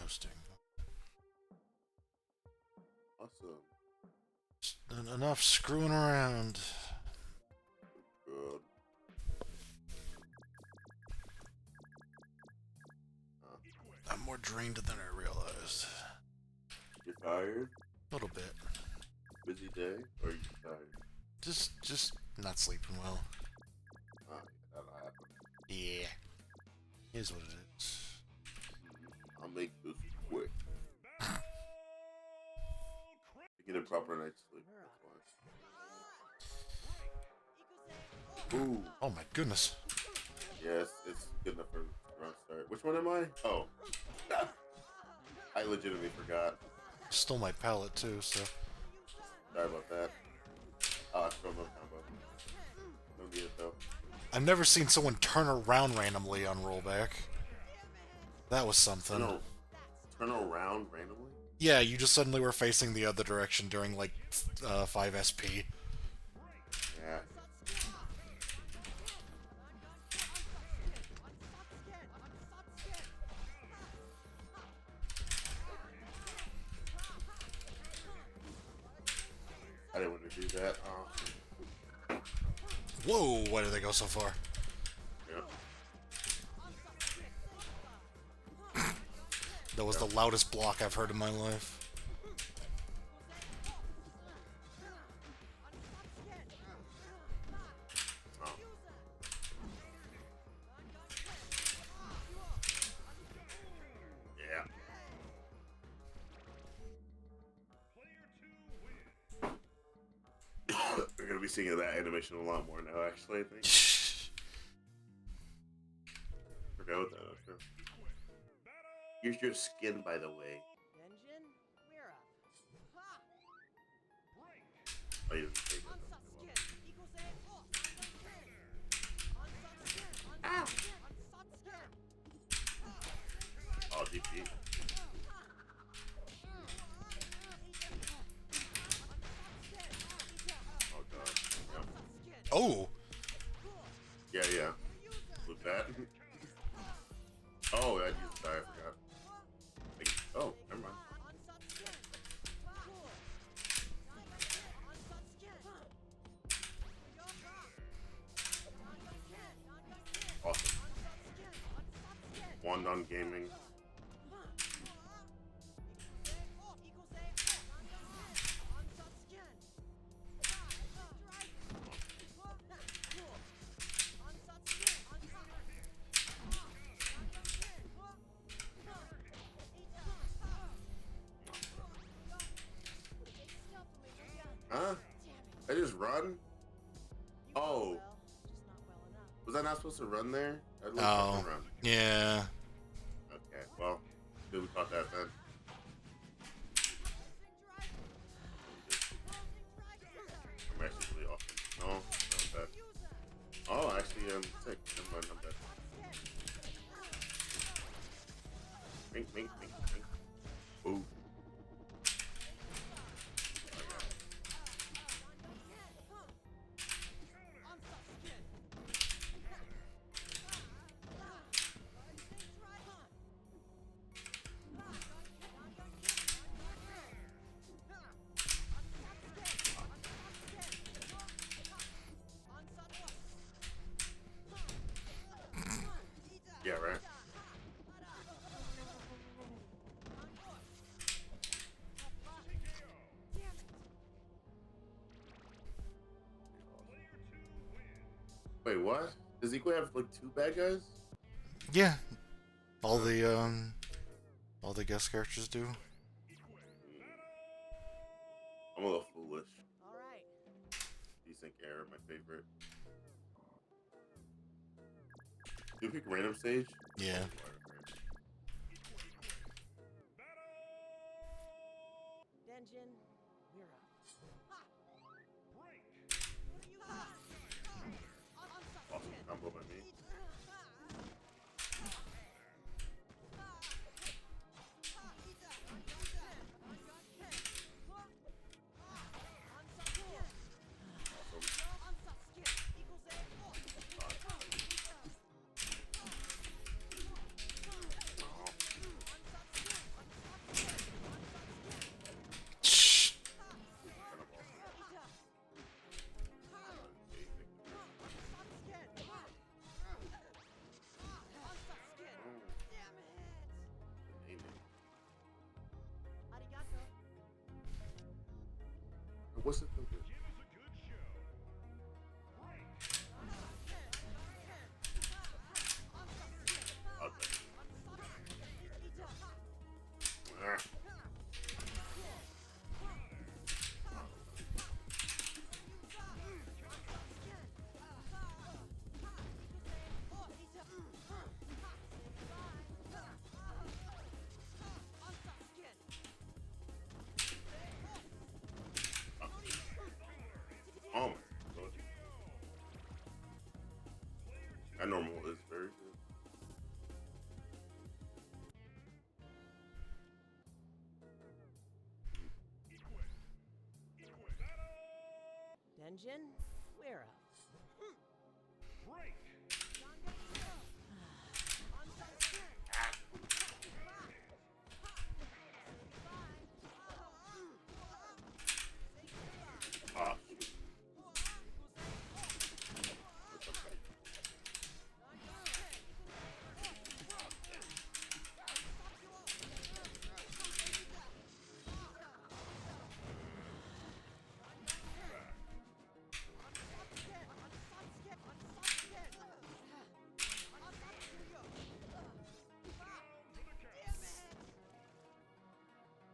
posting. Awesome. Enough screwing around. Good. Uh, I'm more drained than I realized. you tired? A little bit. Busy day? Or are you tired? Just not sleeping well. Yeah, that'll happen. Yeah. Here's what it is. I'll make this quick. To get a proper night's sleep. That's why. Ooh. Oh my goodness. Yes, it's good enough for round start. Which one am I? Oh. I legitimately forgot. Stole my pallet too, so. Sorry about that. Oh, I still no combo. No need it though. I've never seen someone turn around randomly on rollback. That was something. Turn around randomly? Yeah, you just suddenly were facing the other direction during like 5 SP. Yeah. I didn't want to do that. Whoa, why did they go so far? Yeah. That was the loudest block I've heard in my life. Oh. Yeah. We're gonna be seeing that animation a lot more now, actually, I think. Forgot what that was. Here's your skin, by the way. Oh, you didn't take that. Ow! Oh, DP. Oh, God. Yep. Oh! Yeah, yeah. With that. Oh, I used die, I forgot. Oh, never mind. Awesome. Wand on gaming. Huh? I just run? Oh. Was I not supposed to run there? I'd like Oh. run. Yeah. Okay, well, good we caught that then. I'm actually really awesome. No, not bad. Oh, actually, I'm sick. Never mind, I'm dead. Mink, mink, mink, mink. Ooh. Yeah, right. Wait, what? Does Equal have like 2 bad guys? Yeah. All the guest characters do. I'm a little foolish. Desync error, my favorite. Do you pick random stage? Yeah. Awesome combo by me. What's it thinking? Okay. Ah. Oh my god. That normal is very good. Denjin, we're up. Ah, shoot. It's okay.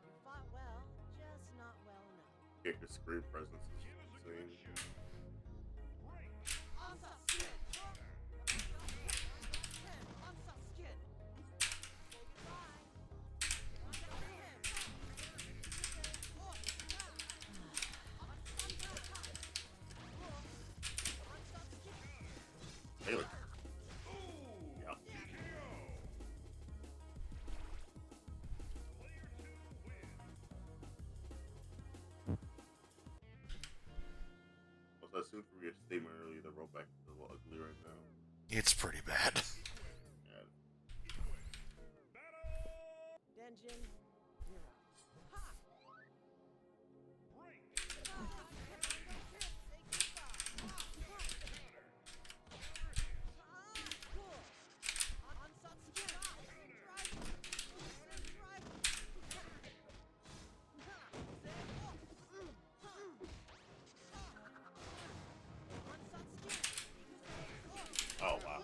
You fought well, just not well enough. Kicker screen presence is insane. Taylor. Yeah. Also, I assume from your statement earlier, the rollback is a little ugly right now. It's pretty bad. Yeah. Denjin, you're up. Oh wow.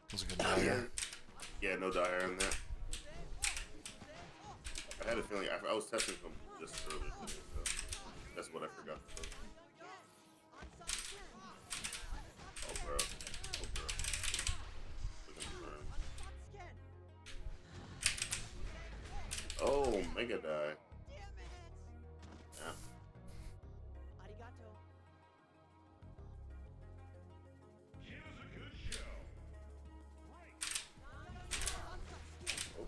That was a good Yeah. dagger. Yeah. No dire on that. I had a feeling I was testing him just earlier today, so that's what I forgot to post. Oh bro. Oh bro. Look at him burn. Oh, mega die. Yeah. Arigato. Oh.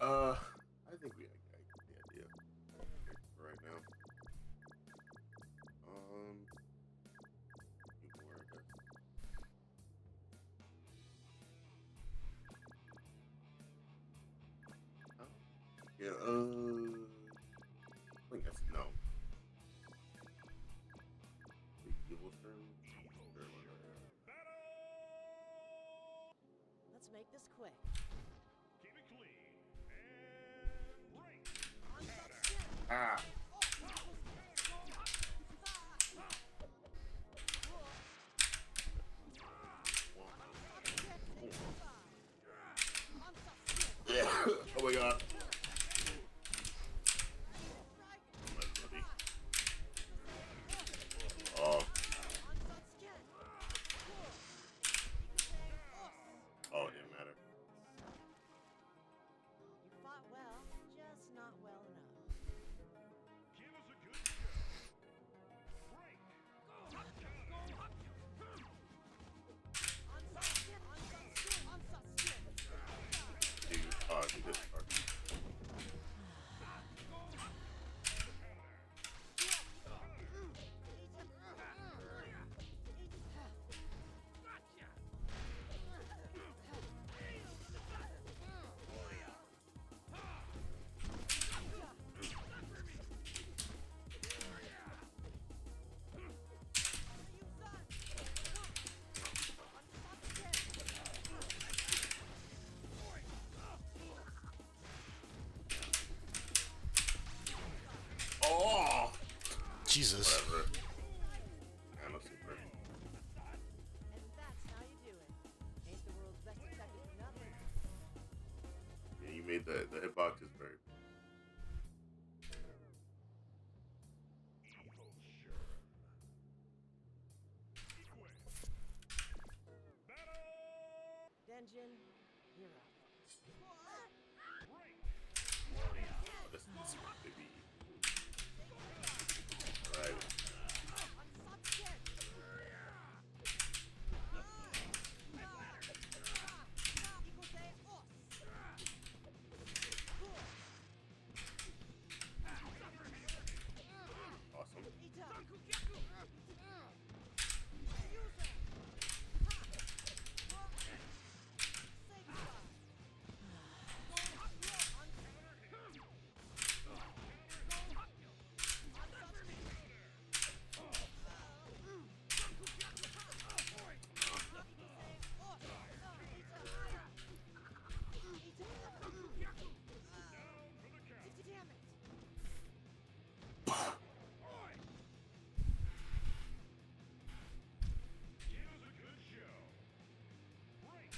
I think I get the idea for right now. Few more, I guess. Oh, yeah. I think that's no. The evil's turn. Sure, why not? Let's make this quick. Keep it clean. And break. Ah. Yeah. Oh my god. My buddy. Oh. Oh, it didn't matter. You fought well, just not well enough. Give us a good show. Break. Dude, oh, dude, this part. Oh! Jesus. Whatever. I'm a super. And that's how you do it. Ain't the world's best detective for nothing. Yeah, you made the hitbox is very. Evil sheriff. Equip. Battle. Denjin, you're up. Break. This is maybe. Alright. Awesome. Give us a good show. Break.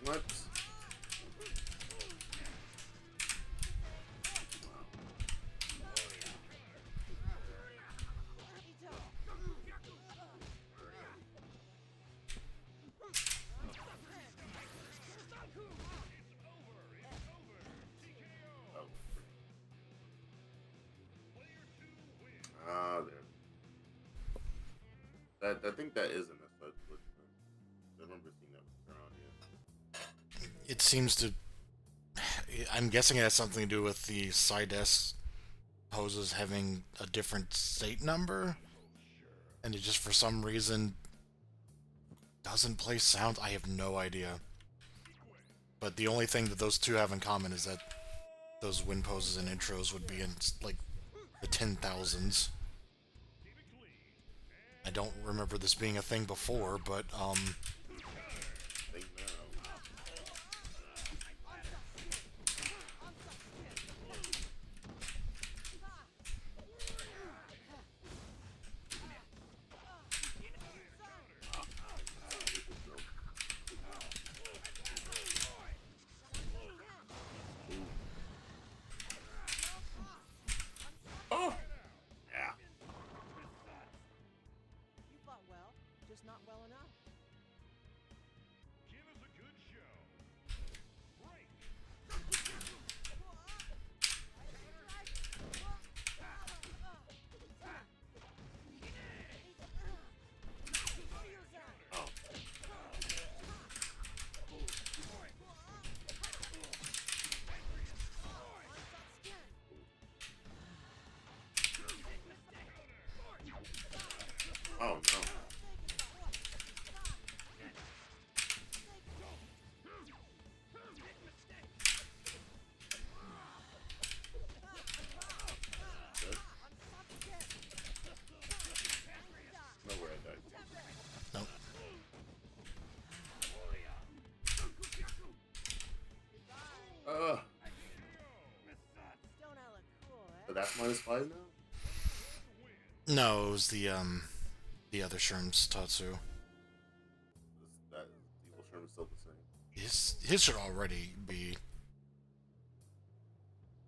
What? Oh. Ah, there. That I think that is in the side switch. I remember seeing that with around, yeah. It seems to. I'm guessing it has something to do with the side S hoses having a different state number, and it just for some reason doesn't play sounds. I have no idea. But the only thing that those two have in common is that those win poses and intros would be in like the 10,000s. I don't remember this being a thing before, but Think now. Oh! Yeah. that's -5 now. No, it was the other Sherm's Tatsu. That Evil Sherman's still the same. His should already be.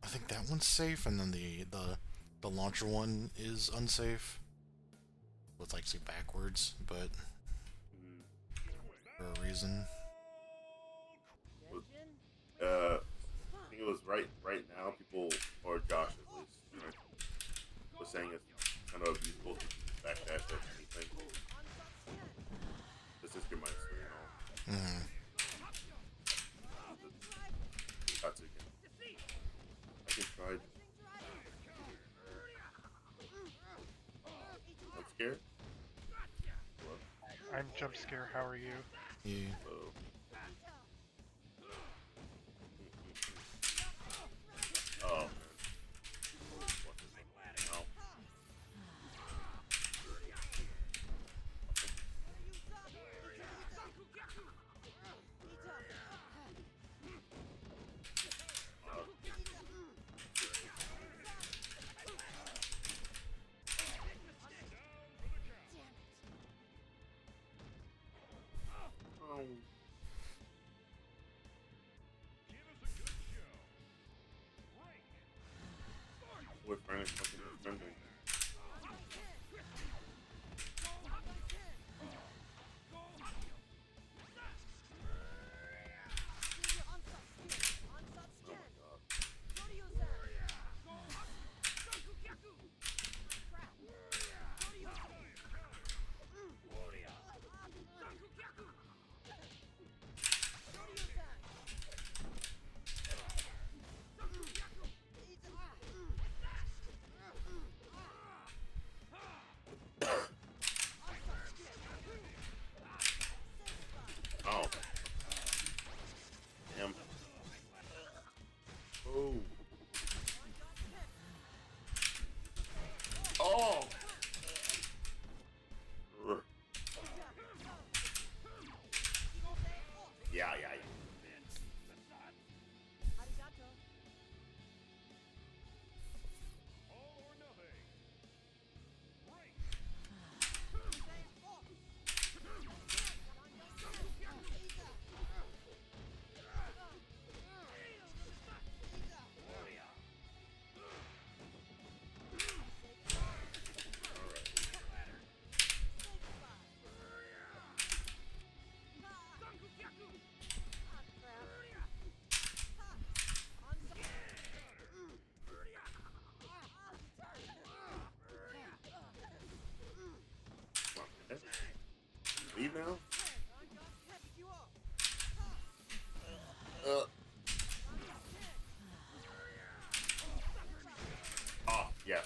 I think that one's safe, and then the launcher one is unsafe. With like say backwards, but Mm. for a reason. Was- Engine? I think it was right now. People, or Josh at least, was saying it's kind of useful to backdash at anything. This is your minus 3 and all. Mm. That's again. I can try. I'm scared. Hello? I'm jump scare. How are you? Yeah. Hello. Oh man. What is it? Ow. Oh. We're friendly, fucking friendly. Oh my god. Oh. Damn. Oh. Oh. Ugh. Yeah, yeah, yeah. Arigato. All or nothing. Break. Come on, okay. Leave now? Oh, yeah.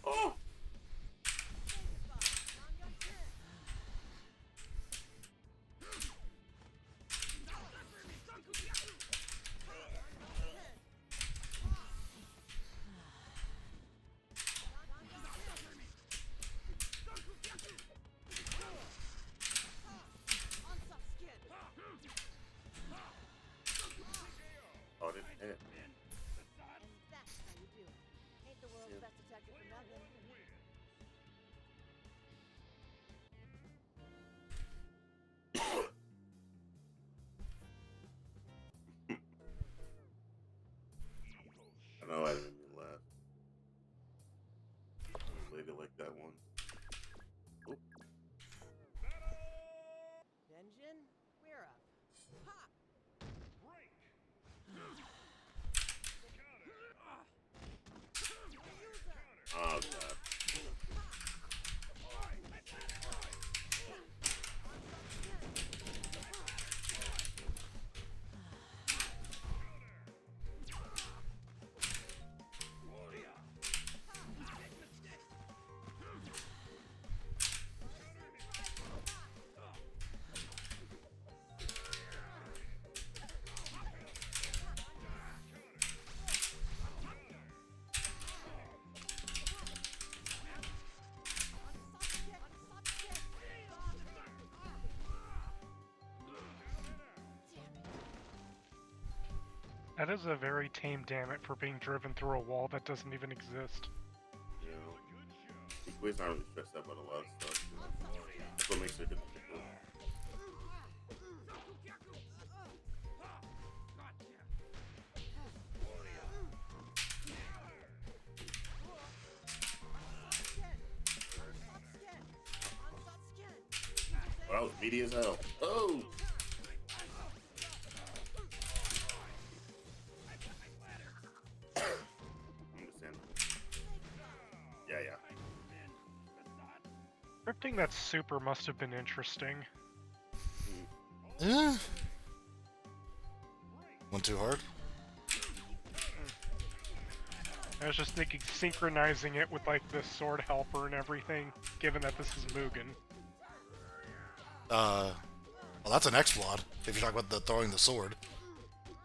Oh! Oh, it didn't hit. And that's how you do it. Ain't the world's best detective for nothing. I know I didn't even laugh. Played it like that one. Oh, Engine, we're up. Ha! Break. oh god. That is a very tame damn it for being driven through a wall that doesn't even exist. You know, Ikui's not really stressed out about a lot of stuff. You know? That's what makes her good. Oh, that was meaty as hell. Oh! Understand. Yeah, yeah. Scripting that super must have been interesting. Eh. Went too hard? I was just thinking synchronizing it with like the sword helper and everything, given that this is Mugen. Well, that's an exploit, if you're talking about the throwing the sword.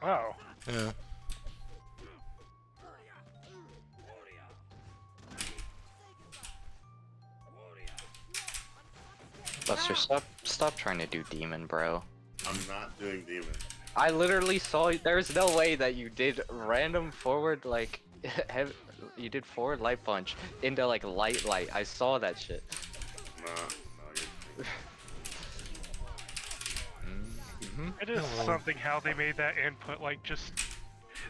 Oh. Yeah. Buster, stop trying to do demon, bro. I'm not doing demon. I literally saw. There's no way that you did random forward like, you did forward light punch into like light. I saw that shit. Nah, you're Mm-hmm. It is something how they made that input like just.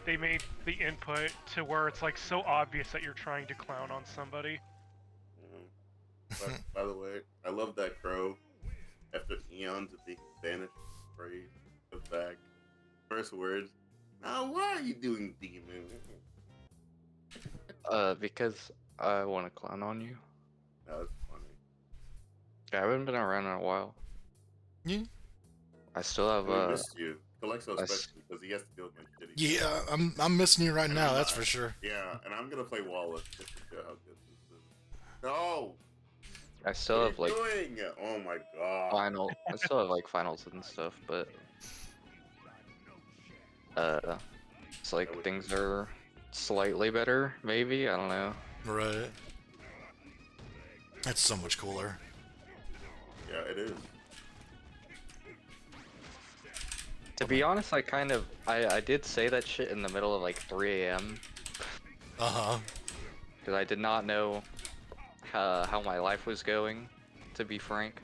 They made the input to where it's like so obvious that you're trying to clown on somebody. by the way, I love that crow. After eons of being banished, afraid, comes back. First words. Now, why are you doing demon? Because I want to clown on you. That was funny. I haven't been around in a while. Yeah. I still have We missed you. Calexo I especially because he has to deal with my shitty. Yeah, I'm missing you right And now, I'm that's not- for sure. Yeah, and I'm gonna play Wallace just to show how good this is. No! I still have What like are you doing? Oh my god. I still have like finals and stuff, but it's like things are slightly better, maybe. I don't know. Right. That's so much cooler. Yeah, it is. To be honest, I did say that shit in the middle of like 3 a.m. Uh-huh. because I did not know how my life was going. To be frank,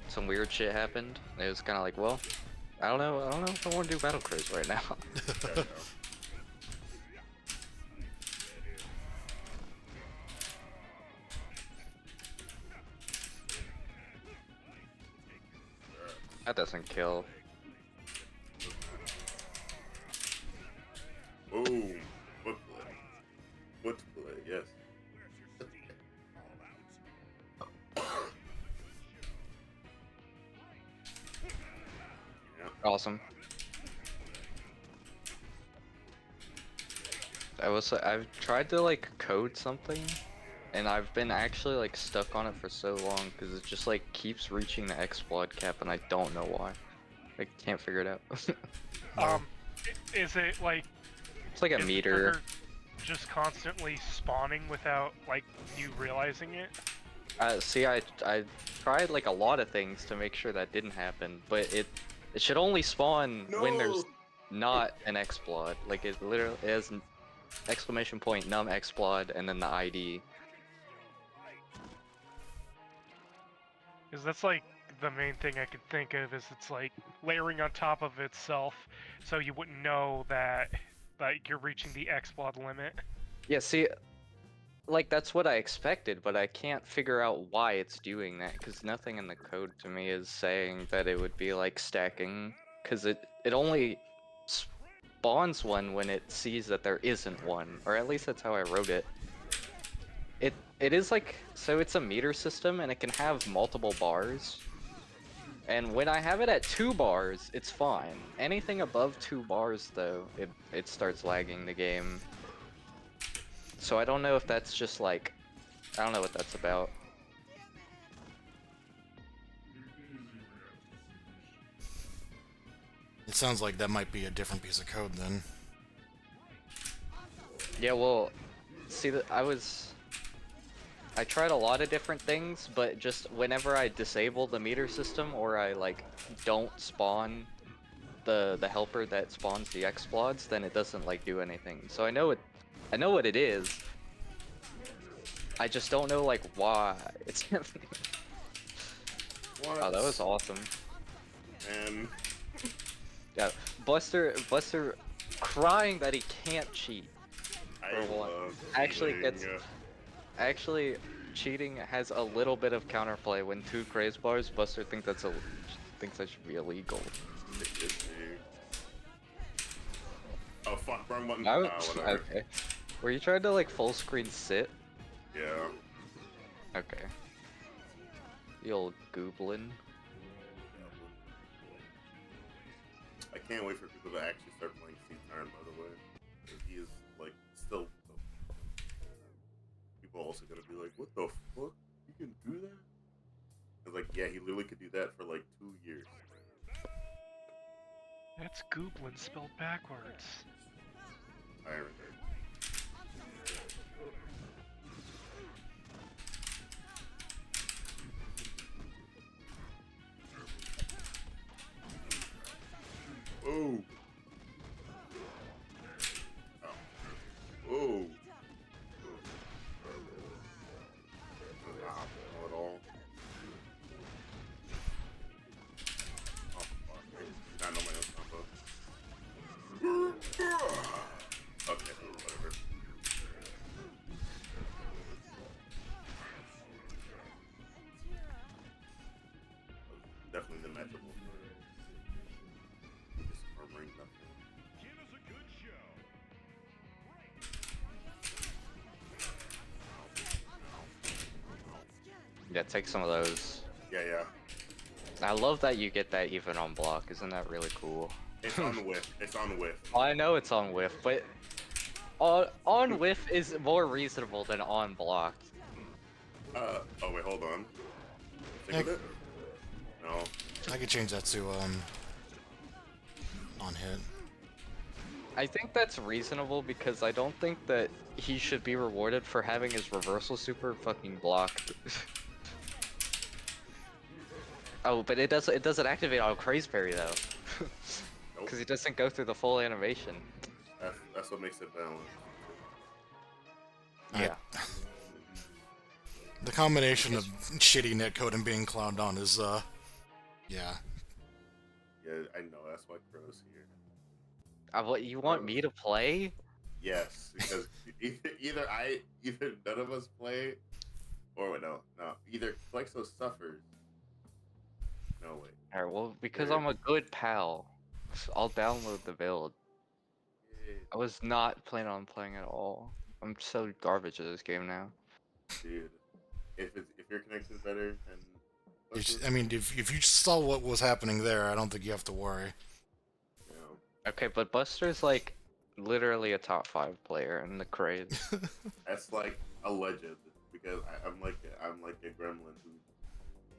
some weird shit happened. It was kind of like, well, I don't know if I want to do Battle Craze right now. There you go. That doesn't kill. Boom. Foot play. Foot play, yes. Yeah. Awesome. I've tried to like code something, and I've been actually like stuck on it for so long because it just like keeps reaching the exploit cap, and I don't know why. I can't figure it out. Is it like It's like a is the meter. trigger just constantly spawning without like you realizing it? See, I tried like a lot of things to make sure that didn't happen, but it should only spawn when there's not an exploit. Like it literally has exclamation point num exploit and then the ID. Because that's like the main thing I could think of is it's like layering on top of itself, so you wouldn't know that like you're reaching the exploit limit. Yeah, see, like that's what I expected, but I can't figure out why it's doing that because nothing in the code to me is saying that it would be like stacking, because it only spawns one when it sees that there isn't one, or at least that's how I wrote it. It is like, so it's a meter system and it can have multiple bars. And when I have it at 2 bars, it's fine. Anything above 2 bars though, it starts lagging the game. So I don't know if that's just like, I don't know what that's about. It sounds like that might be a different piece of code then. Yeah, well, see that I tried a lot of different things, but just whenever I disable the meter system or I like don't spawn the helper that spawns the explods, then it doesn't like do anything. So I know what it is. I just don't know like why it's happening. What? Oh, that was awesome. And Yeah, Buster crying that he can't cheat. I For one. love Actually cheating. Actually, cheating has a little bit of counterplay. When 2 Craze bars, Buster thinks that should be illegal. It is me. Oh fuck, wrong button. I Whatever. okay. Were you trying to like full screen sit? Yeah. Okay. The old goblin. I can't wait for people to actually start playing C-Turn, by the way. 'Cause he is, like, still... People are also gonna be like, what the fuck? You can do that? It's like, yeah, he literally could do that for, like, 2 years. That's Goblin spelled backwards. Iron. Oh. Oh. Not at all. Oh, fuck. I know my own combo. Okay, whatever. Definitely the matchup. Just armoring nothing. Give us a good show. Yeah, take some of those. Yeah. I love that you get that even on block. Isn't that really cool? It's on the whiff. It's on the whiff. I know it's on whiff, but on whiff is more reasonable than on block. Oh wait, hold on. Stick Heck. with it? No. I could change that to on hit. I think that's reasonable because I don't think that he should be rewarded for having his reversal super fucking blocked. Oh, but it doesn't activate on Craze Parry though. Nope. Because he doesn't go through the full animation. That's what makes it balanced. Yeah. The combination of shitty netcode and being clowned on is yeah. Yeah, I know. That's why Crow's here. What you want me to play? Yes, because either none of us play, or no. Either Plexo suffers. No way. Alright, well, because I'm a good pal, I'll download the build. I was not planning on playing at all. I'm so garbage at this game now. Dude, if you're connected better and I mean, if you saw what was happening there, I don't think you have to worry. you know, Okay, but Buster's like literally a top 5 player in the Craze. that's like a legend because I'm like a gremlin who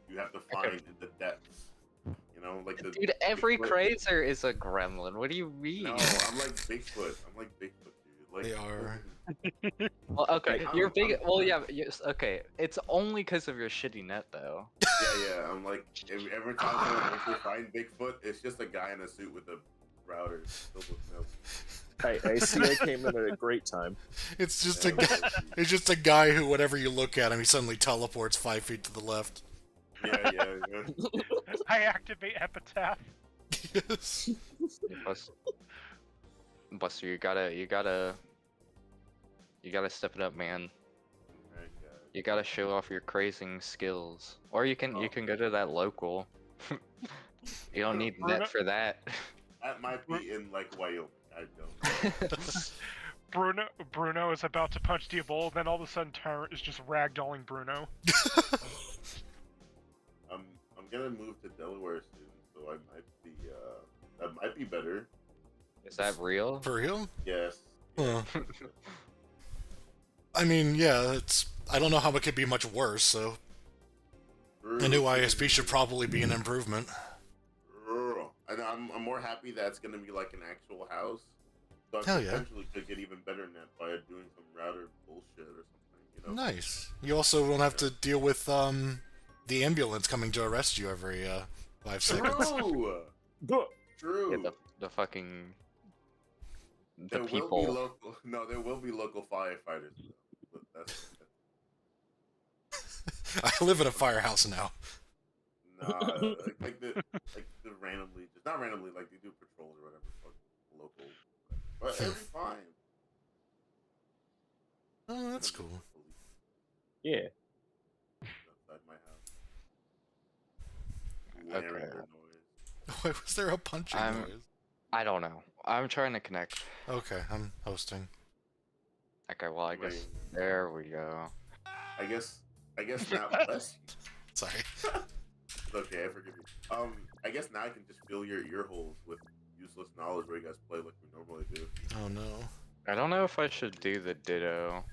you have to find in the depths. You know, like the Dude, every Bigfoot. Crazer is a gremlin. What do you mean? No, I'm like Bigfoot. Dude. Like They are. Well, okay, I'm- you're big. I'm- Well, yeah, yes, okay. It's only because of your shitty net, though. Yeah. I'm like every time someone actually find Bigfoot, it's just a guy in a suit with a router filled with milk. I see I came in at a great time. It's just a guy. It's just a guy who, whenever you look at him, he suddenly teleports 5 feet to the left. Yeah. I activate Epitaph. Yes. Buster, you gotta step it up, man. You gotta show off your crazing skills, or you can go to that local. You don't need net for that. That might be in like Wyoming. I don't. Bruno is about to punch Diabolo, then all of a sudden Tyrant is just ragdolling Bruno. I'm gonna move to Delaware soon, so I might be that might be better. Is that real? For real? Yes. Huh. I mean, yeah, it's. I don't know how it could be much worse, so. A new ISP should probably be an improvement. And I'm more happy that it's gonna be like an actual house. So I Hell yeah. potentially could get even better net by doing some router bullshit or something, you know? Nice. You also won't have to deal with the ambulance coming to arrest you every 5 seconds. True! Go. true. Yeah, the fucking the There will people. be local. No, there will be local firefighters. Though. But I live in a firehouse now. nah, like the randomly, just not randomly, like they do patrols or whatever. Fuck local, but it'll be fine. Oh, that's cool. Yeah. Outside my house. Okay. Blaring their noise. Why was there a punching noise? I don't know. I'm trying to connect. Okay, I'm hosting. Okay, well I guess Wait. there we go. I guess now less. Sorry. It's okay, I forgive you. I guess now I can just fill your ear holes with useless knowledge where you guys play like we normally do. Oh no. I don't know if I should do the ditto.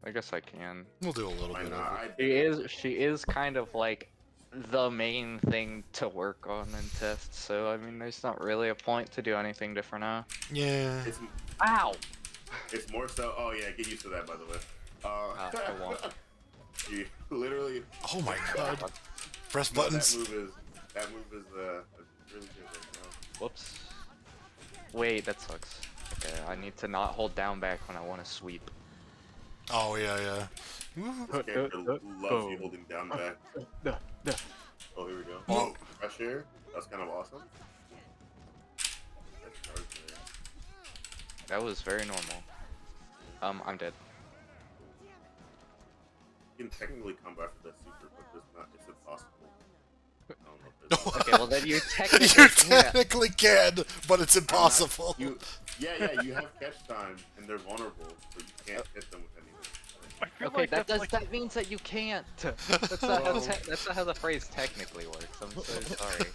I guess I can. We'll do a little Why bit not? of it. She is kind of like the main thing to work on in tests, so I mean there's not really a point to do anything different now. Yeah. Ow! It's more so. Oh yeah, get used to that by the way. I won't. You literally. Oh my god. Press No, buttons. That move is really good right now. Whoops. Wait, that sucks. Okay, I need to not hold down back when I want to sweep. Oh yeah, yeah. This character loves you holding down back. Oh, here we go. Oh. Fresh air. That's kind of awesome. Nice charge there. That was very normal. I'm dead. You can technically come back for that secret, but it's impossible. I don't know if it's- Okay, well then you technically You can't. technically can, but it's impossible. Yeah, you have catch time, and they're vulnerable, but you can't hit them with anything. I feel Okay, like that that's like that means that you can't. That's not how that's not how the phrase technically works. I'm so sorry.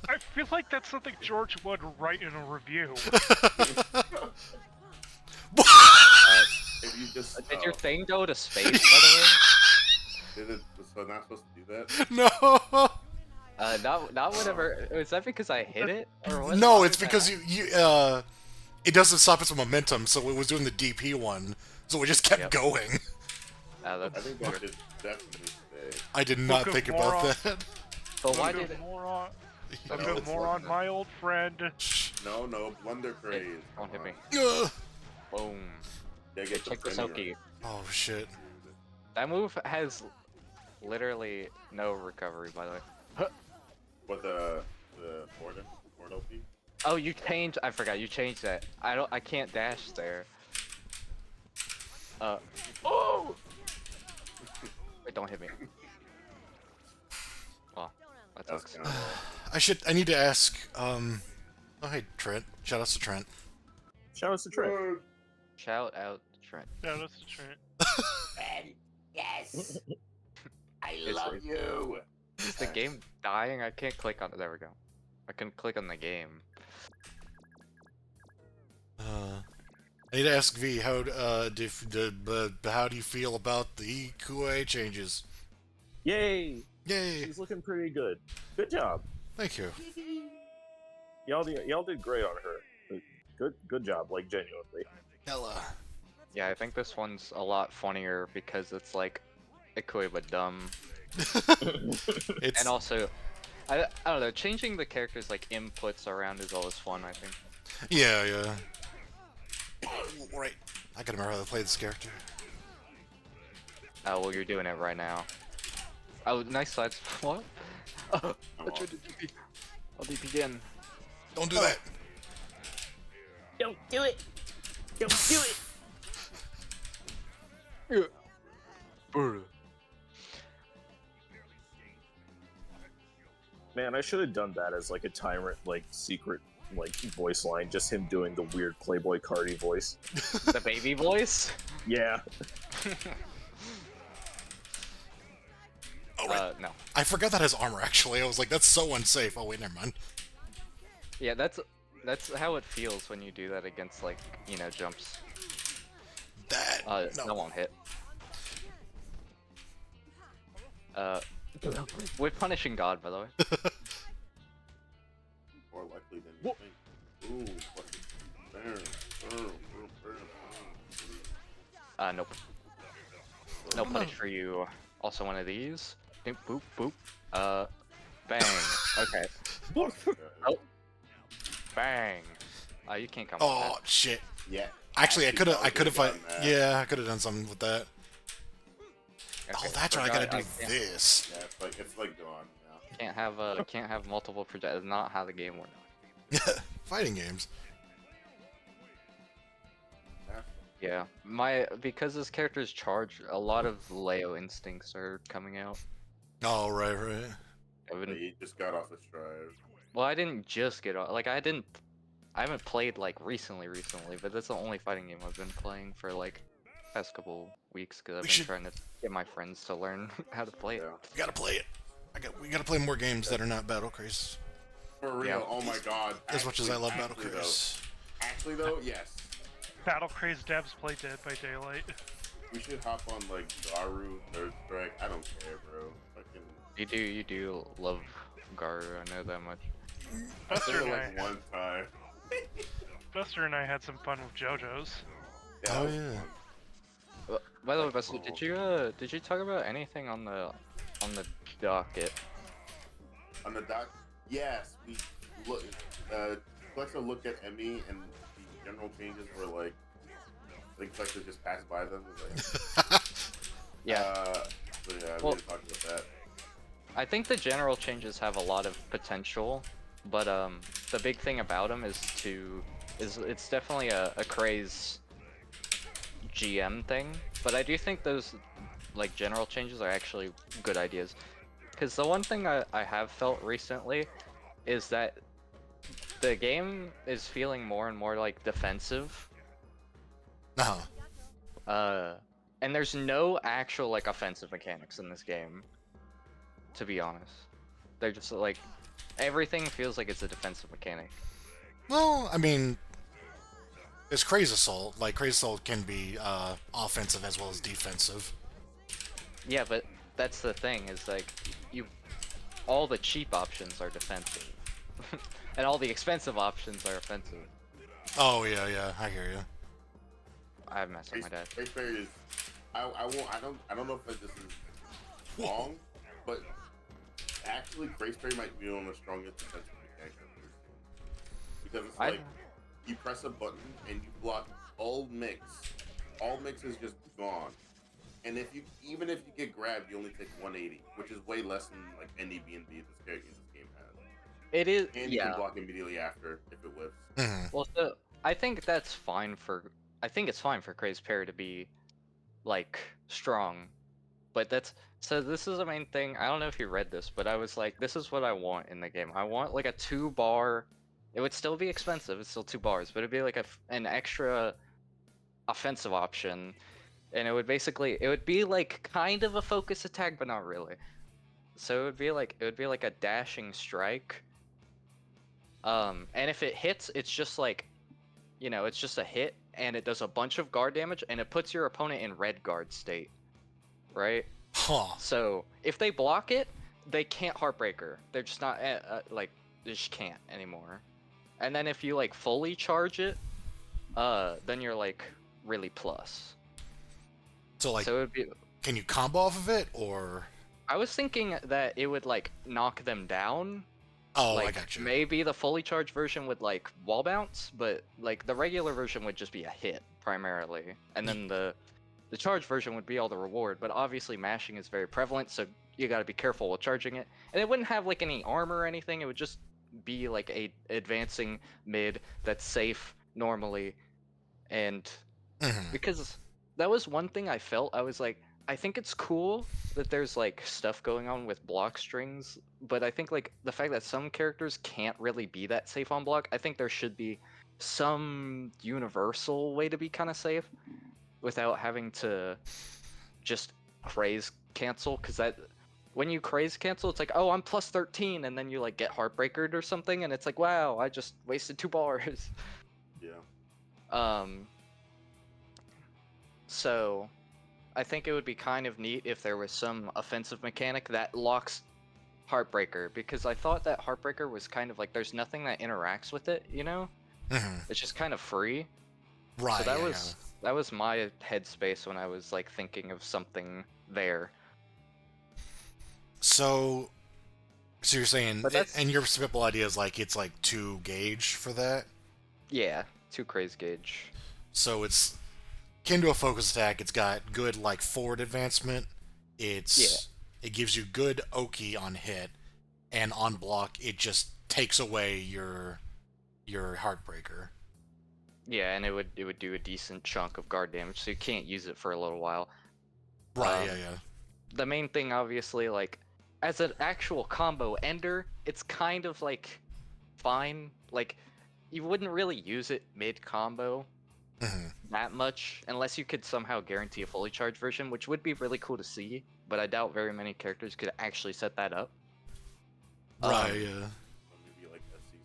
I feel like that's something George would write in a review. If you just Did your thing go to space, by was not supposed to do that? No. the way? Not whatever. Was that because I hit it, or what? No, Why it's did that because it doesn't stop its momentum, so it was doing the DP one, so it just kept Yep. going. happen? I That's think that should definitely stay. I did not Book of think about Moron. that. But why Look did at it? moron, No, look at it's moron, like my old friend. No, Blunder Craze. Don't hit me. Ugh. Boom. Yeah, get the Check the friendly Soki. right. Oh shit. That move has literally no recovery, by the way. What the Ford LP? Oh, you changed. I forgot. You changed that. I can't dash there. Oh! Wait, don't hit me. Well, that That's sucks. kind of I need to ask, oh hey, Trent. Shout outs to Trent. Shout out to Trent. Shout out to Trent. Yeah, that's a Trent. yes. I It's- love you. Is the game dying? I can't click on it. There we go. I can click on the game. I need to ask V, how do you feel about the QA changes? Yay! Yay! She's looking pretty good. Good job. Thank you. Y'all did great on her. Good job, like genuinely. Hella. Yeah, I think this one's a lot funnier because it's like Ikue but dumb. It's And also, I don't know, changing the characters like inputs around is always fun, I think. yeah. Right. I gotta remember how to play this character. Oh, well, you're doing it right now. Oh, nice sides. What? Oh, I'm that's your off. DP. I'll DP again. Don't do that. Don't do it. Don't do it. Man, I should have done that as like a tyrant, like secret, like voice line. Just him doing the weird Playboy Cardi voice. The baby voice? Yeah. Oh, right. No. I forgot that has armor, actually. I was like, that's so unsafe. Oh, wait, never mind. Yeah, that's how it feels when you do that against, like, you know, jumps. That. That No. won't hit. We're punishing God, by the way. More likely than you think. Ooh, fucking burn. Nope. No punish for you. Also one of these. Boop, boop, boop. Bang. Okay. Oh. Bang. You can't come Oh with shit! Yeah. Actually, I could have. I could have. done that. Yeah, I could have done something with that. that. Oh, Okay, that's but right. I gotta do can't, this. Yeah, it's like gone. Yeah. can't have multiple projectiles. Not how the game works. Fighting games. Yeah, because this character's charged, a lot of Leo instincts are coming out. Oh, right, right. I've But been, he just got off his stride. well, I didn't just get on. Like, I haven't played like recently, but that's the only fighting game I've been playing for like past couple weeks because I've We been should- trying to get my friends to learn how to play it. Yeah. We gotta play it. We gotta play more games that are not Battle Craze. For real. Yeah. Oh my god. As much as I love Battle Actually, though- Craze. Actually though, yes. Battle Craze devs play Dead by Daylight. We should hop on like Garu, Third Strike. I don't care, bro. Fucking You do love Garu, I know that much. Buster and like I, one time. Buster and I had some fun with JoJo's. Yeah, Oh, that was yeah. fun. By the way, Buster, did you talk about anything on the docket? On the doc, yes, we look. Flexa looked at Emmy, and the general changes were like, I think Flexa just passed by them. Was like, Yeah. So yeah, Well- we didn't talk about that. I think the general changes have a lot of potential, but the big thing about them is it's definitely a Craze GM thing. But I do think those like general changes are actually good ideas. Because the one thing I have felt recently is that the game is feeling more and more like defensive. Uh-huh. And there's no actual like offensive mechanics in this game, to be honest. They're just like everything feels like it's a defensive mechanic. Well, I mean, it's Craze Assault. Like, Craze Assault can be offensive as well as defensive. Yeah, but that's the thing is like all the cheap options are defensive, and all the expensive options are offensive. Oh, yeah, yeah, I hear you. I have messed with my dad. Grace Berry is. I don't know if this is wrong, but actually, Grace Berry might be one of the strongest defensive mechanics I've ever seen. Because it's like you press a button and you block all mix. All mix is just gone. And even if you get grabbed, you only take 180, which is way less than like any B&B this game has. It is, And you yeah. can block immediately after if it whips. Mhm. Well, so I think that's fine for. I think it's fine for Craze Parry to be like strong, but that's so. This is the main thing. I don't know if you read this, but I was like, this is what I want in the game. I want like a 2-bar. It would still be expensive. It's still 2 bars, but it'd be like an extra offensive option, and it would be like kind of a focus attack, but not really. So it would be like a dashing strike. And if it hits, it's just like, it's just a hit, and it does a bunch of guard damage, and it puts your opponent in red guard state, right? Huh. So if they block it, they can't Heartbreaker. They're just not like they just can't anymore. And then if you like fully charge it, then you're like really plus. So, like, So it would be. can you combo off of it, or... I was thinking that it would like knock them down. Oh, Like I got you. maybe the fully charged version would like wall bounce, but like the regular version would just be a hit primarily, and then the charged version would be all the reward. But obviously mashing is very prevalent, so you got to be careful while charging it. And it wouldn't have like any armor or anything. It would just be like a advancing mid that's safe normally, and Mhm. because that was one thing I felt. I was like, I think it's cool that there's like stuff going on with block strings, but I think like the fact that some characters can't really be that safe on block, I think there should be some universal way to be kind of safe without having to just craze cancel, because that when you craze cancel, it's like, oh, I'm plus 13, and then you like get heartbreakered or something, and it's like, wow, I just wasted 2 bars. Yeah. So I think it would be kind of neat if there was some offensive mechanic that locks Heartbreaker, because I thought that Heartbreaker was kind of like there's nothing that interacts with it, Mhm. It's just kind of free. Right, So that yeah, was my headspace when I was like thinking of something there. So, So you're saying, But that's and your simple idea is like it's like 2 gauge for that. yeah, 2 Craze gauge. So it's akin to a focus attack. It's got good like forward advancement. Yeah, It gives you good Oki on hit, and on block it just takes away your Heartbreaker. yeah, and it would do a decent chunk of guard damage, so you can't use it for a little while. Right. Um, Yeah. the main thing, obviously, like as an actual combo ender, it's kind of like fine. Like you wouldn't really use it mid combo Yeah. Hmm. that much unless you could somehow guarantee a fully charged version, which would be really cool to see. But I doubt very many characters could actually set that up. Right. Um, Yeah. Or maybe like SC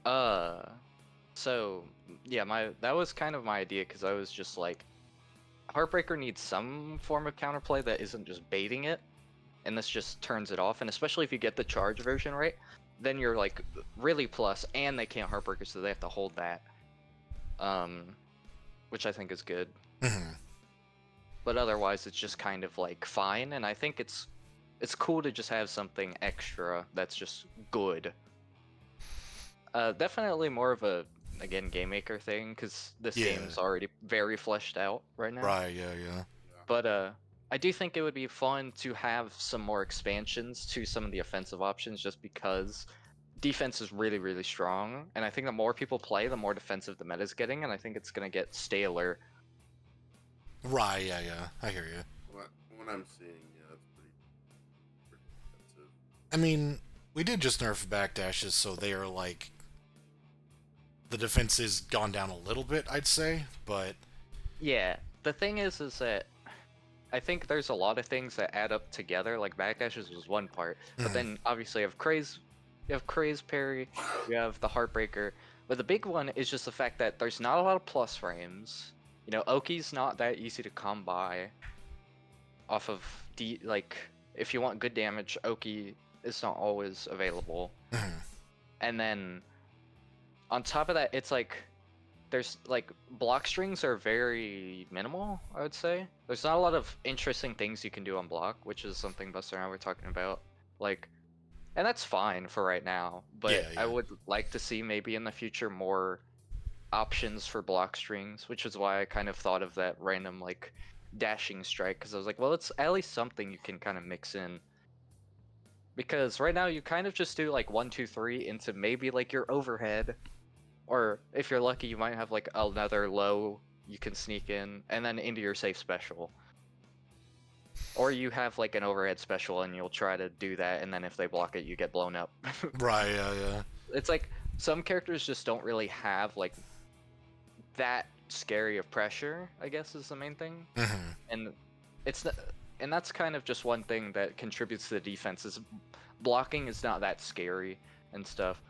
uh, so yeah, that was kind of my idea because I was just like, Heartbreaker needs some form of counterplay that isn't just baiting it, and this just turns it off. And especially if you get the charge version right, then you're like really plus, and they can't Heartbreaker, so they have to hold that. Which I think is good. Hmm. But otherwise, it's just kind of like fine, and I think it's cool to just have something extra that's just good. Definitely more of a again game maker thing because this Yeah. game's already very fleshed out right now. Right. Yeah. Yeah. But I do think it would be fun to have some more expansions to some of the offensive options, just because defense is really really strong, and I think the more people play, the more defensive the meta's getting, and I think it's gonna get staler. Right. Yeah. Yeah. I hear you. What I'm seeing, yeah, that's pretty expensive. I mean, we did just nerf backdashes, so they are like the defense has gone down a little bit, I'd say, but Yeah, the thing is that I think there's a lot of things that add up together. Like backdashes was one part, but Mhm. then obviously you have Craze parry, you have the Heartbreaker. But the big one is just the fact that there's not a lot of plus frames. You know, Oki's not that easy to come by off of like if you want good damage, Oki is not always available. Mhm. And then on top of that, it's like there's like block strings are very minimal, I would say. There's not a lot of interesting things you can do on block, which is something Buster and I were talking about. Like, and that's fine for right now, but Yeah, I yeah. would like to see maybe in the future more options for block strings, which is why I kind of thought of that random like dashing strike, because I was like, well, it's at least something you can kind of mix in. Because right now you kind of just do like 1, 2, 3 into maybe like your overhead, or if you're lucky, you might have like another low you can sneak in, and then into your safe special. Or you have like an overhead special and you'll try to do that, and then if they block it, you get blown up. Right. Yeah. Yeah. It's like some characters just don't really have like that scary of pressure, I guess is the main thing. Hmm. And it's and that's kind of just one thing that contributes to the defense is blocking is not that scary and stuff.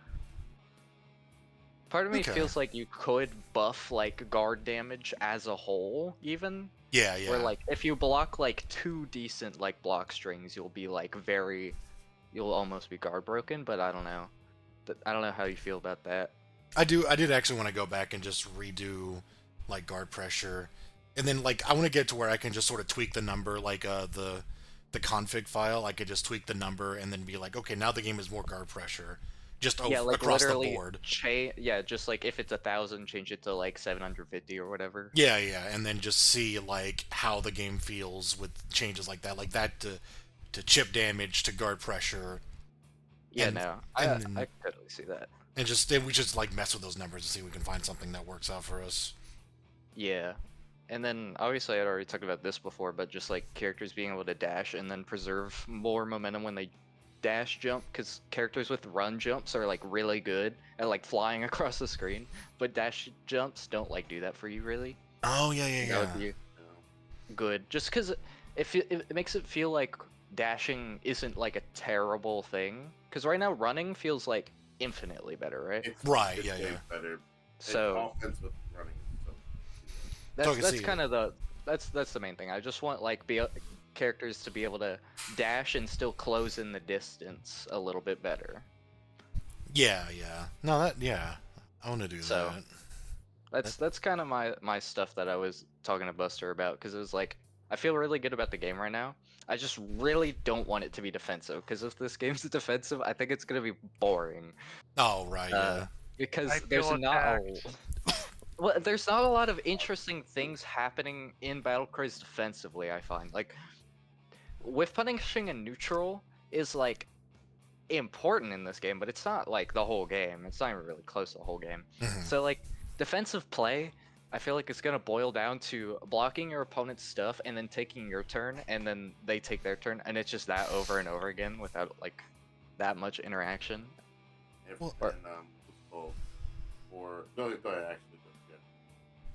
Part of me Okay. feels like you could buff like guard damage as a whole, even. Yeah. Yeah. Where like if you block like 2 decent like block strings, you'll be like you'll almost be guard broken. But I don't know. I don't know how you feel about that. I do. I did actually want to go back and just redo like guard pressure, and then like I want to get to where I can just sort of tweak the number, like the config file. I could just tweak the number and then be like, okay, now the game is more guard pressure, just Yeah, like across the literally board. yeah, just like if it's 1,000, change it to like 750 or whatever. Yeah, yeah, and then just see like how the game feels with changes like that to chip damage to guard pressure, Yeah, and no, and I totally see that. and just then we just like mess with those numbers and see if we can find something that works out for us. Yeah. And then obviously I'd already talked about this before, but just like characters being able to dash and then preserve more momentum when they dash jump, because characters with run jumps are like really good at like flying across the screen, but dash jumps don't like do that for you really. Oh yeah, yeah, That yeah. would be good, just because it makes it feel like dashing isn't like a terrible thing, because right now running feels like infinitely better, right? Right, It's yeah, way yeah. better. So Offense with running. So, Totally that's see kind of that's the main thing. I just want like characters to be able to dash and still close in the distance a little bit better. Yeah, yeah. No, yeah. I want to do So- that. That's kind of my stuff that I was talking to Buster about, because it was like I feel really good about the game right now. I just really don't want it to be defensive, because if this game's defensive, I think it's gonna be boring. Oh, right, yeah. Because I there's feel not a attacked. well, there's not a lot of interesting things happening in Battle Craze defensively. I find like with punishing a neutral is like important in this game, but it's not like the whole game. It's not even really close to the whole game. Mhm. So like defensive play, I feel like it's gonna boil down to blocking your opponent's stuff and then taking your turn, and then they take their turn, and it's just that over and over again without like that much interaction. Well- And what's it called? Or go ahead, actually. Go ahead.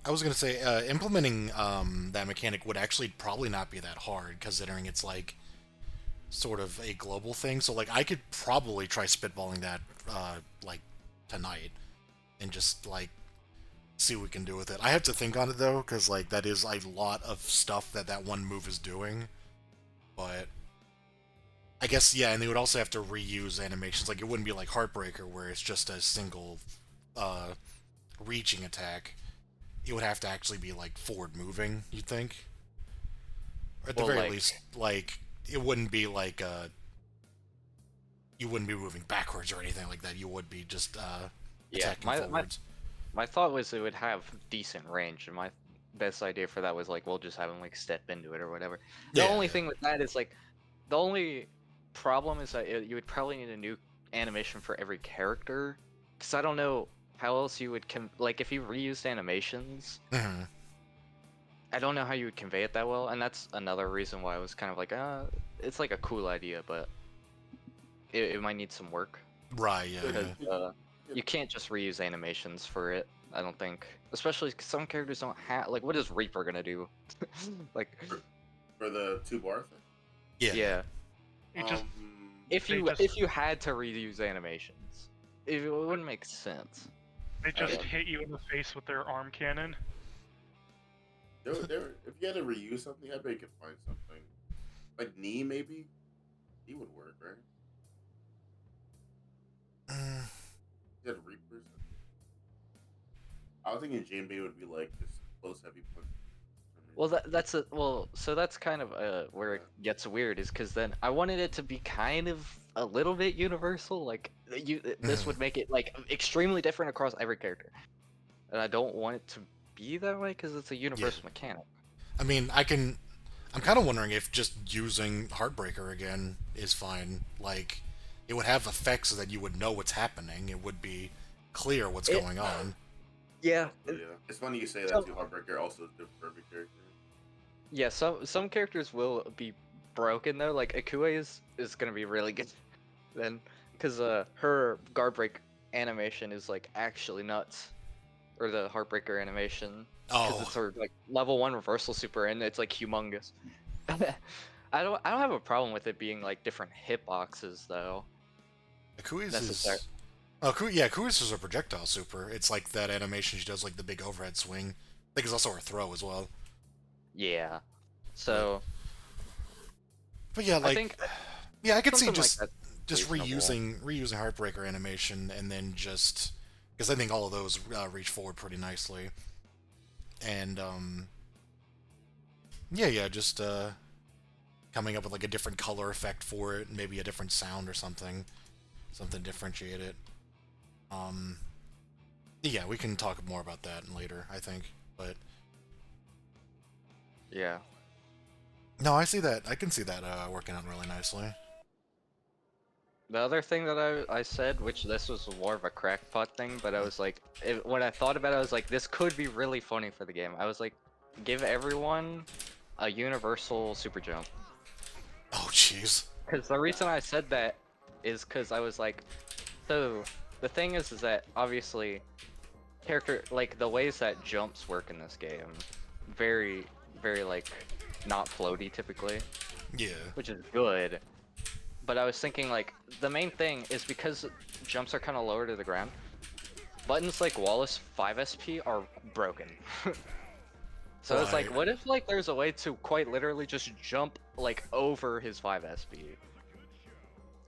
I was gonna say, implementing that mechanic would actually probably not be that hard, considering it's like sort of a global thing. So like I could probably try spitballing that like tonight and just like see what we can do with it. I have to think on it though, because like that is a lot of stuff that one move is doing. But I guess yeah, and they would also have to reuse animations. Like it wouldn't be like Heartbreaker where it's just a single reaching attack. It would have to actually be like forward moving, you'd think. Or at the Well, very like- least, like it wouldn't be like you wouldn't be moving backwards or anything like that. You would be just Yeah, attacking my forwards. my thought was it would have decent range, and my best idea for that was like we'll just have him like step into it or whatever. The Yeah, only yeah. thing with that is like the only problem is that you would probably need a new animation for every character, because I don't know how else you would like if you reused animations. hmm I don't know how you would convey it that well, and that's another reason why I was kind of like, it's like a cool idea, but it might need some work. Right, yeah, Because yeah. you can't just reuse animations for it. I don't think, especially 'cause some characters don't have like. What is Reaper gonna do? Like, For the 2 bar thing. Yeah. yeah. It just If They you just- if you had to reuse animations, it wouldn't make sense. they just Yeah. hit you in the face with their arm cannon. If you had to reuse something, I bet you could find something. Like Knee, maybe? Knee would work, right? Mm, You had Reapers. I was thinking Jinbei would be like this close heavy punch. Well, so that's kind of where it gets weird, is because then I wanted it to be kind of a little bit universal. Like this would make it like extremely different across every character, and I don't want it to be that way because it's a universal mechanic. I mean, I'm kind of wondering if just using Heartbreaker again is fine. Like, it would have effects so that you would know what's happening. It would be clear what's going on. Yeah, Yeah, it's funny you say that So- too. Heartbreaker also is different for every character. yeah. Some characters will be broken though. Like Akue is gonna be really good then, because her guard break animation is like actually nuts, or the Heartbreaker animation. Because Oh, it's her like level 1 reversal super, and it's like humongous. I don't have a problem with it being like different hitboxes though. Akui's necessary. is... Oh, Akui's is a projectile super. It's like that animation she does, like the big overhead swing. I think it's also her throw as well. Yeah. So But yeah, like... I think yeah, I could see something just like just reasonable. reusing Heartbreaker animation and then just... Because I think all of those reach forward pretty nicely. And, yeah, just, coming up with, like, a different color effect for it, maybe a different sound or something. Something to differentiate it. Yeah, we can talk more about that later, I think. But, yeah. no, I see that. I can see that, working out really nicely. The other thing that I said, which this was more of a crackpot thing, but I was like, when I thought about it, I was like, this could be really funny for the game. I was like, give everyone a universal super jump. Oh, jeez. Because the reason I said that is because I was like, so the thing is that obviously like the ways that jumps work in this game, very, very like not floaty typically, Yeah. which is good. But I was thinking like the main thing is because jumps are kind of lower to the ground. Buttons like Wallace 5 SP are broken. So it's like, Right. what if like there's a way to quite literally just jump like over his 5 SP?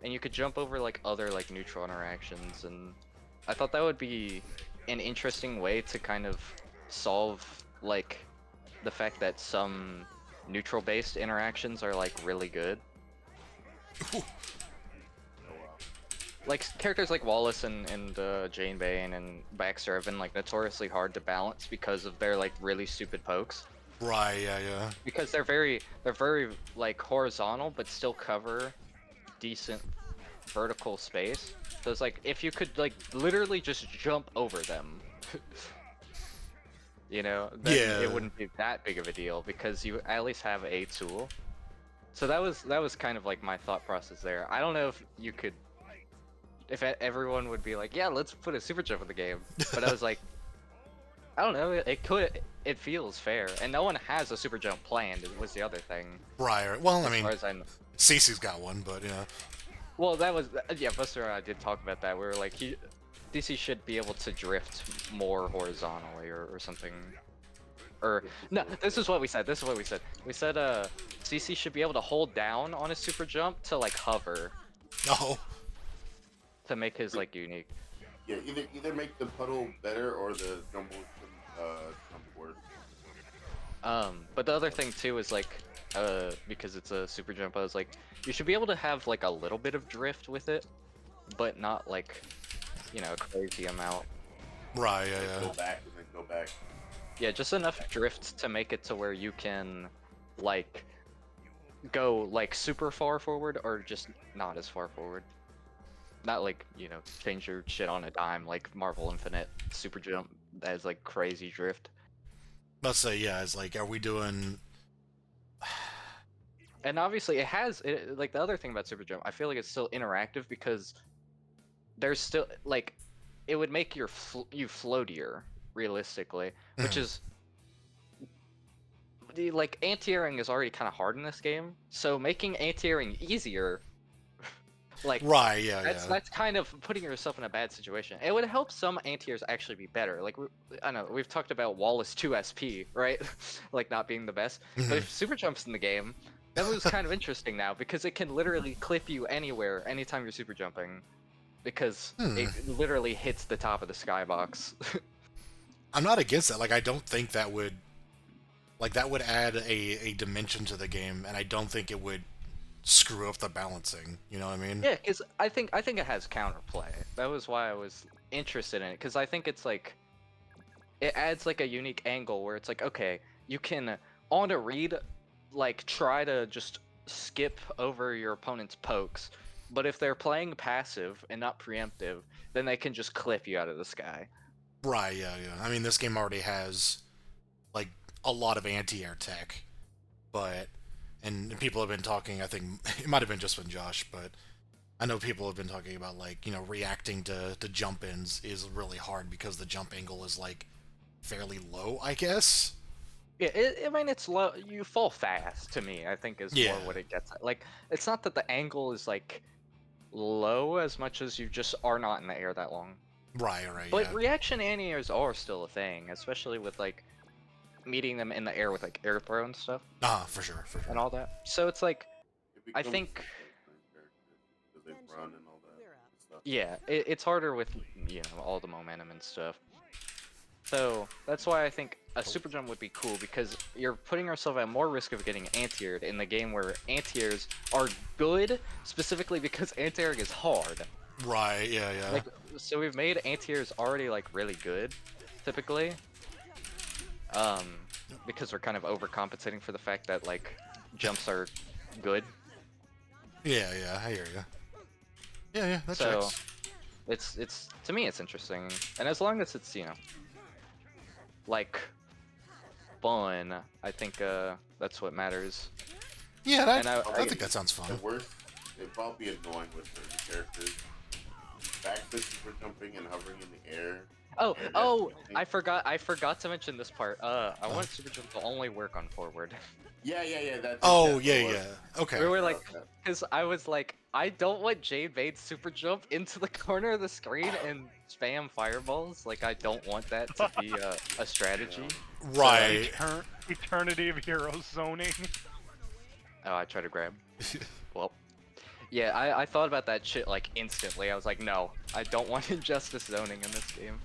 And you could jump over like other like neutral interactions, and I thought that would be an interesting way to kind of solve like the fact that some neutral-based interactions are like really good. Like characters like Wallace and Jane Bane and Baxter have been like notoriously hard to balance because of their like really stupid pokes. Right, yeah. Because they're very like horizontal but still cover decent vertical space. So it's like if you could like literally just jump over them, you know, then Yeah. it wouldn't be that big of a deal because you at least have a tool. So that was kind of like my thought process there. I don't know if you could, if everyone would be like, yeah, let's put a super jump in the game. But I was like, I don't know, it feels fair. And no one has a super jump planned, was the other thing. Right. Well, I As mean, far as I know. Cece's got one, but yeah. Well, that was, yeah, Buster and I did talk about that. We were like, DC should be able to drift more horizontally or something. Or, no, this is what we said, We said, CC should be able to hold down on his super jump to, like, hover. Oh. To make his, like, unique. Yeah, either make the puddle better or the jump worse. But the other thing, too, is, like, because it's a super jump, I was like, you should be able to have, like, a little bit of drift with it, but not, like, you know, a crazy amount. Right, yeah. Go back and then go back. Yeah, just enough drift to make it to where you can, like, go, like, super far forward or just not as far forward. Not, like, you know, change your shit on a dime, like Marvel Infinite super jump that is, like, crazy drift. Let's say, yeah, it's like, are we doing... And obviously it has, like, the other thing about super jump, I feel like it's still interactive because there's still, like, it would make you floatier, realistically, which is, like, anti-airing is already kind of hard in this game, so making anti-airing easier, like, Right, yeah, that's kind of putting yourself in a bad situation. It would help some anti-airs actually be better. Like, I know, we've talked about Wallace 2 SP, right? Like, not being the best, but if super jumps in the game, that was kind of interesting now, because it can literally clip you anywhere, anytime you're super jumping, because it literally hits the top of the skybox. I'm not against that. Like, I don't think that would... Like, that would add a dimension to the game, and I don't think it would screw up the balancing. You know what I mean? Yeah, because I think it has counterplay. That was why I was interested in it, because I think it's like... It adds, like, a unique angle where it's like, okay, you can, on a read, like, try to just skip over your opponent's pokes, but if they're playing passive and not preemptive, then they can just clip you out of the sky. Right, yeah. I mean, this game already has, like, a lot of anti-air tech, but... And people have been talking, I think, it might have been just been Josh, but I know people have been talking about, like, you know, reacting to jump-ins is really hard because the jump angle is, like, fairly low, I guess? Yeah, I mean, it's low. You fall fast, to me, I think, is more what it gets at. Like, it's not that the angle is, like, low as much as you just are not in the air that long. Right, But yeah. reaction anti-airs are still a thing, especially with, like, meeting them in the air with, like, air throw and stuff. For sure. And all that. So it's like, I think... Because they run and all that stuff. Yeah, it's harder with, you know, all the momentum and stuff. So, that's why I think a super jump would be cool, because you're putting yourself at more risk of getting anti-aired in the game where anti-airs are good, specifically because anti-airing is hard. Right, yeah. Like, so we've made anti-airs already, like, really good, typically. Because we're kind of overcompensating for the fact that, like, jumps are good. Yeah, I hear you. Yeah, that So, checks. it's to me it's interesting, and as long as it's, you know, like, fun, I think that's what matters. Yeah, And I think that sounds fun. The worst, it'd probably be annoying with certain characters. Backflip, super jumping, and hovering in the air. Oh, I forgot to mention this part. I want super jump to only work on forward. Yeah. That's Yeah. Okay. We were like, because I was like, I don't want Jade Bane's super jump into the corner of the screen and spam fireballs. Like, I don't want that to be a strategy. Right. Eternity of Heroes zoning. Oh, I tried to grab. Well, yeah, I thought about that shit, like, instantly. I was like, no, I don't want injustice zoning in this game.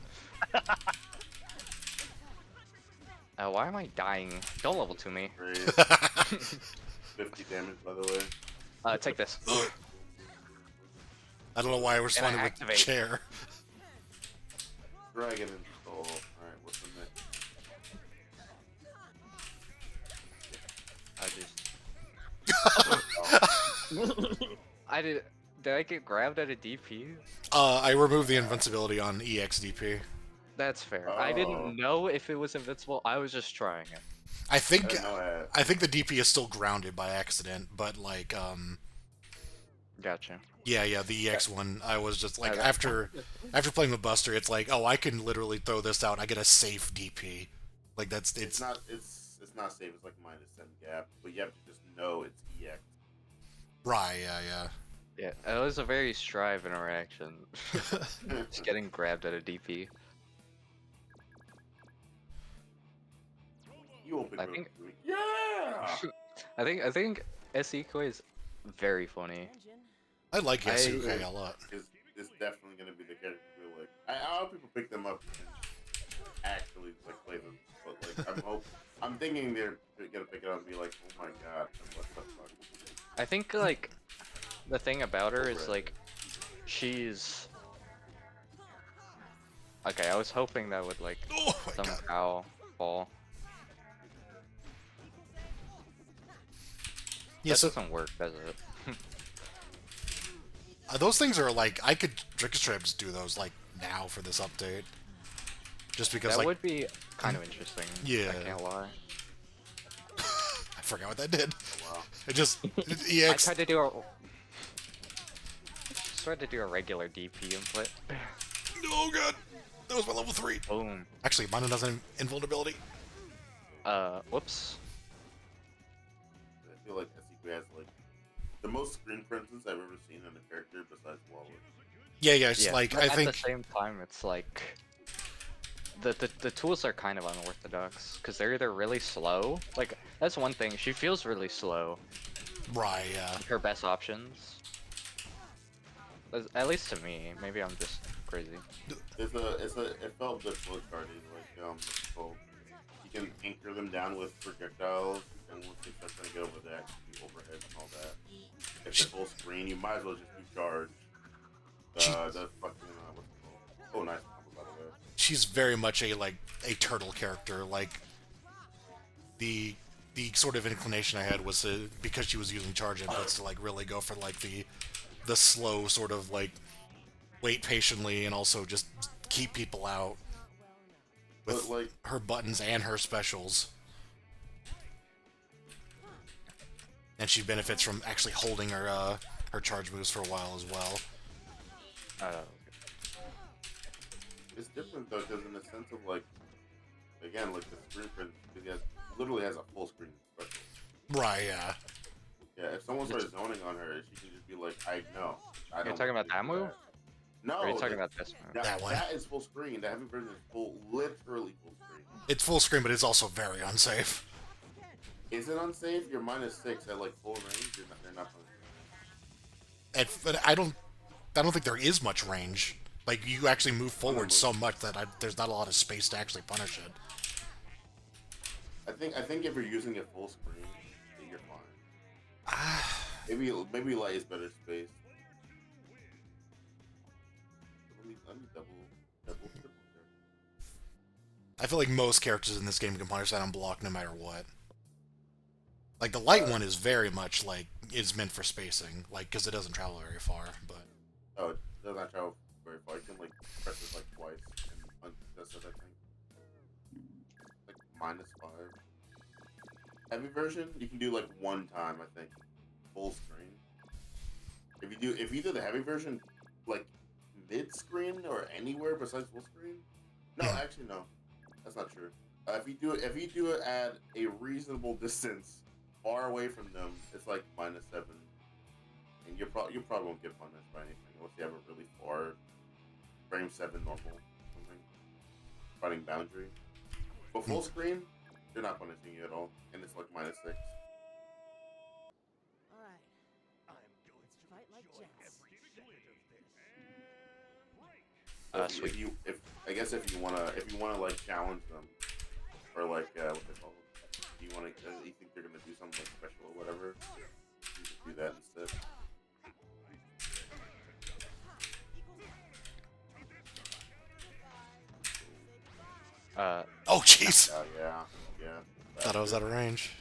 Why am I dying? Don't level to me. Craze. 50 damage, by the way. Take this. I don't know why I responded with activate. chair. Dragon and Soul. Alright, what's the next? I did. Did I get grabbed at a DP? I removed the invincibility on EXDP. That's fair. I Oh. didn't know if it was invincible. I was just trying it. I think didn't know that. I think the DP is still grounded by accident, but like Gotcha. yeah, the EX one, I was just like that- after playing with Buster, it's like, oh, I can literally throw this out. I get a safe DP. Like that's It's not safe. It's like -10 gap, but you have to just know it's EX. right, yeah. Yeah, it was a very strive interaction. Just getting grabbed at a DP. You won't pick I it up think- to me. Yeah. I think Eseiko is very funny. Engine. I like I- Yasuke a lot. It's definitely gonna be the character who like. I hope people pick them up and actually like play them, but like I'm thinking they're gonna pick it up and be like, oh my god, what the fuck. I think like the thing about her is like she's okay. I was hoping that would like Oh my god. somehow fall. Yeah, That so doesn't work, does it? those things are like I could just do those like now for this update. Just because That like would be kind of interesting. Yeah. I can't lie. I forgot what that did. Wow. It just I EX. tried to do a regular DP input. Oh god, that was my level 3. Boom. Actually, mine doesn't have invulnerability. Whoops. I feel like SEQ has like the most screen presence I've ever seen in a character besides Wallace. Yeah, it's Yeah, like but I at think the same time, it's like the tools are kind of unorthodox because they're either really slow. Like that's one thing. She feels really slow. right, yeah. Her best options, at least to me. Maybe I'm just crazy. It felt good for Cardi, like what's it called? You can anchor them down with projectiles, and once they start trying to get over that, you can do overhead and all that. If they're full screen, you might as well just do charge. The fucking what's it called? Oh, nice combo, by the way. She's very much a turtle character. Like the sort of inclination I had was because she was using charge inputs to like really go for like the slow sort of like wait patiently and also just keep people out with But like, her buttons and her specials. And she benefits from actually holding her her charge moves for a while as well. it's different though, because in the sense of like, again, like the screen print, it literally has a full screen special. Right, yeah. Yeah, if someone starts zoning on her, she can just be like, I know. I You're don't talking want about you to that do move? No, Or are you talking that- about this move? that, That one. that is full screen. The heavy version is literally full screen. It's full screen, but it's also very unsafe. Is it unsafe? You're -6 at like full range. They're not But I don't think there is much range. Like you actually move forward so much that there's not a lot of space to actually punish it. I think if you're using it full screen, then you're fine. Maybe light is better space. Let me double triple check. I feel like most characters in this game can punish that on block no matter what. Like the light one is very much like is meant for spacing, like because it doesn't travel very far. But Oh, it does not travel very far. You can like press it like twice and that's it, I think. Like -5. Heavy version, you can do like one time, I think. Full screen. If you do the heavy version, like mid screen or anywhere besides full screen. No, actually no, that's not true. If you do it at a reasonable distance, far away from them, it's like -7, and you probably won't get punished by anything unless you have a really far frame 7 normal something fighting boundary. But full screen, they're not punishing you at all, and it's like -6. Alright. Let's fight like jets. So Sweet. if you wanna like challenge them, or like what they call it. Do you want to? You think they're gonna do something like special or whatever? You just do that instead. Oh, jeez. Yeah, yeah. Thought I was out of range.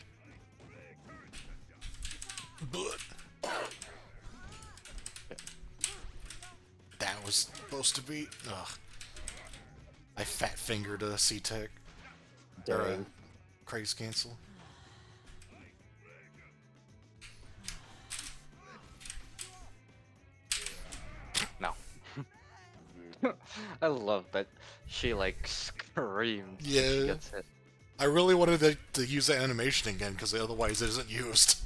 That was supposed to be. Ugh. I fat fingered a C-Tech. Or a Dang. Craze cancel. No. I love that she like screams. when Yeah. She gets hit. I really wanted to use that animation again because otherwise it isn't used.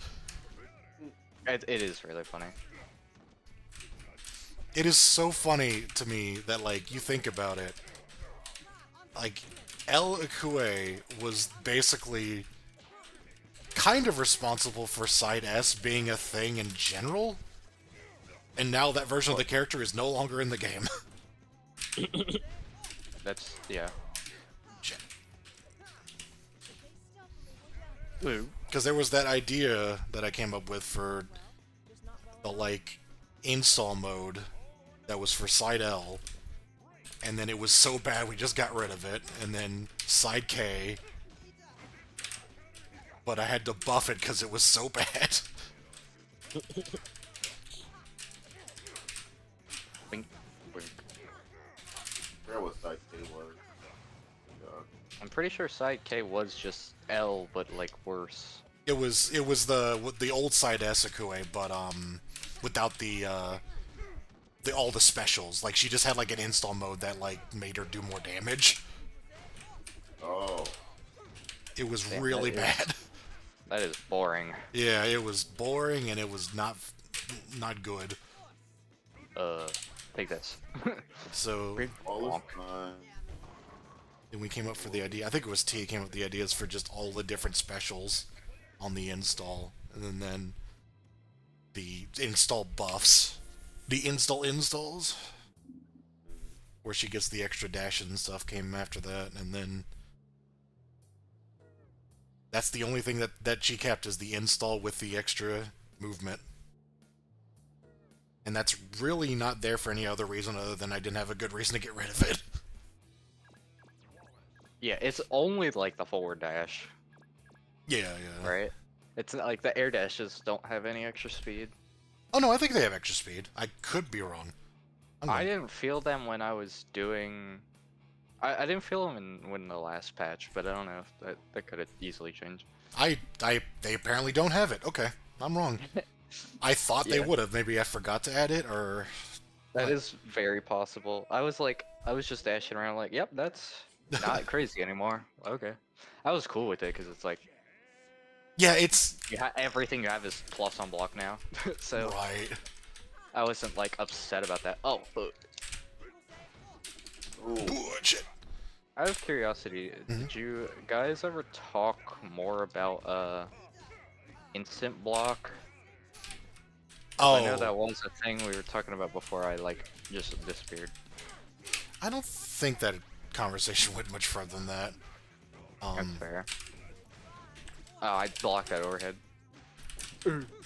It is really funny. It is so funny to me that, like, you think about it. Like, El Ikue was basically kind of responsible for Side S being a thing in general. And now that version of the character is no longer in the game. That's yeah. Because there was that idea that I came up with for the, like, install mode that was for Side L. And then it was so bad we just got rid of it. And then Side K. But I had to buff it because it was so bad. Wink, wink. I forgot what side K was. I'm pretty sure Side K was just L, but like worse. It was the old Side S Ikue, but without the all the specials. Like, she just had like an install mode that like made her do more damage. Oh, It was Damn, really that is- bad. That is boring. Yeah, it was boring and it was not good. Take this. So Big all bonk. this time. then we came up for the idea. I think it was T came up with the ideas for just all the different specials on the install, and then the install buffs, the installs, where she gets the extra dashes and stuff came after that, and then that's the only thing that she kept is the install with the extra movement. And that's really not there for any other reason other than I didn't have a good reason to get rid of it. Yeah, it's only like the forward dash, Yeah. right? It's not like the air dashes don't have any extra speed. Oh no, I think they have extra speed. I could be wrong. I didn't feel them when I was doing. I didn't feel them when the last patch, but I don't know if that could have easily changed. They apparently don't have it. Okay, I'm wrong. I thought they Yeah. would have. Maybe I forgot to add it, or That is very possible. I was just dashing around like, yep, that's not crazy anymore. Okay, I was cool with it because it's like yeah, it's everything you have is plus on block now, so right. I wasn't like upset about that. Oh, Ooh, Shit. out of curiosity, did you guys ever talk more about instant block? Oh, I know that was a thing we were talking about before I like just disappeared. I don't think that conversation went much further than that. That's fair. Oh, I blocked that overhead.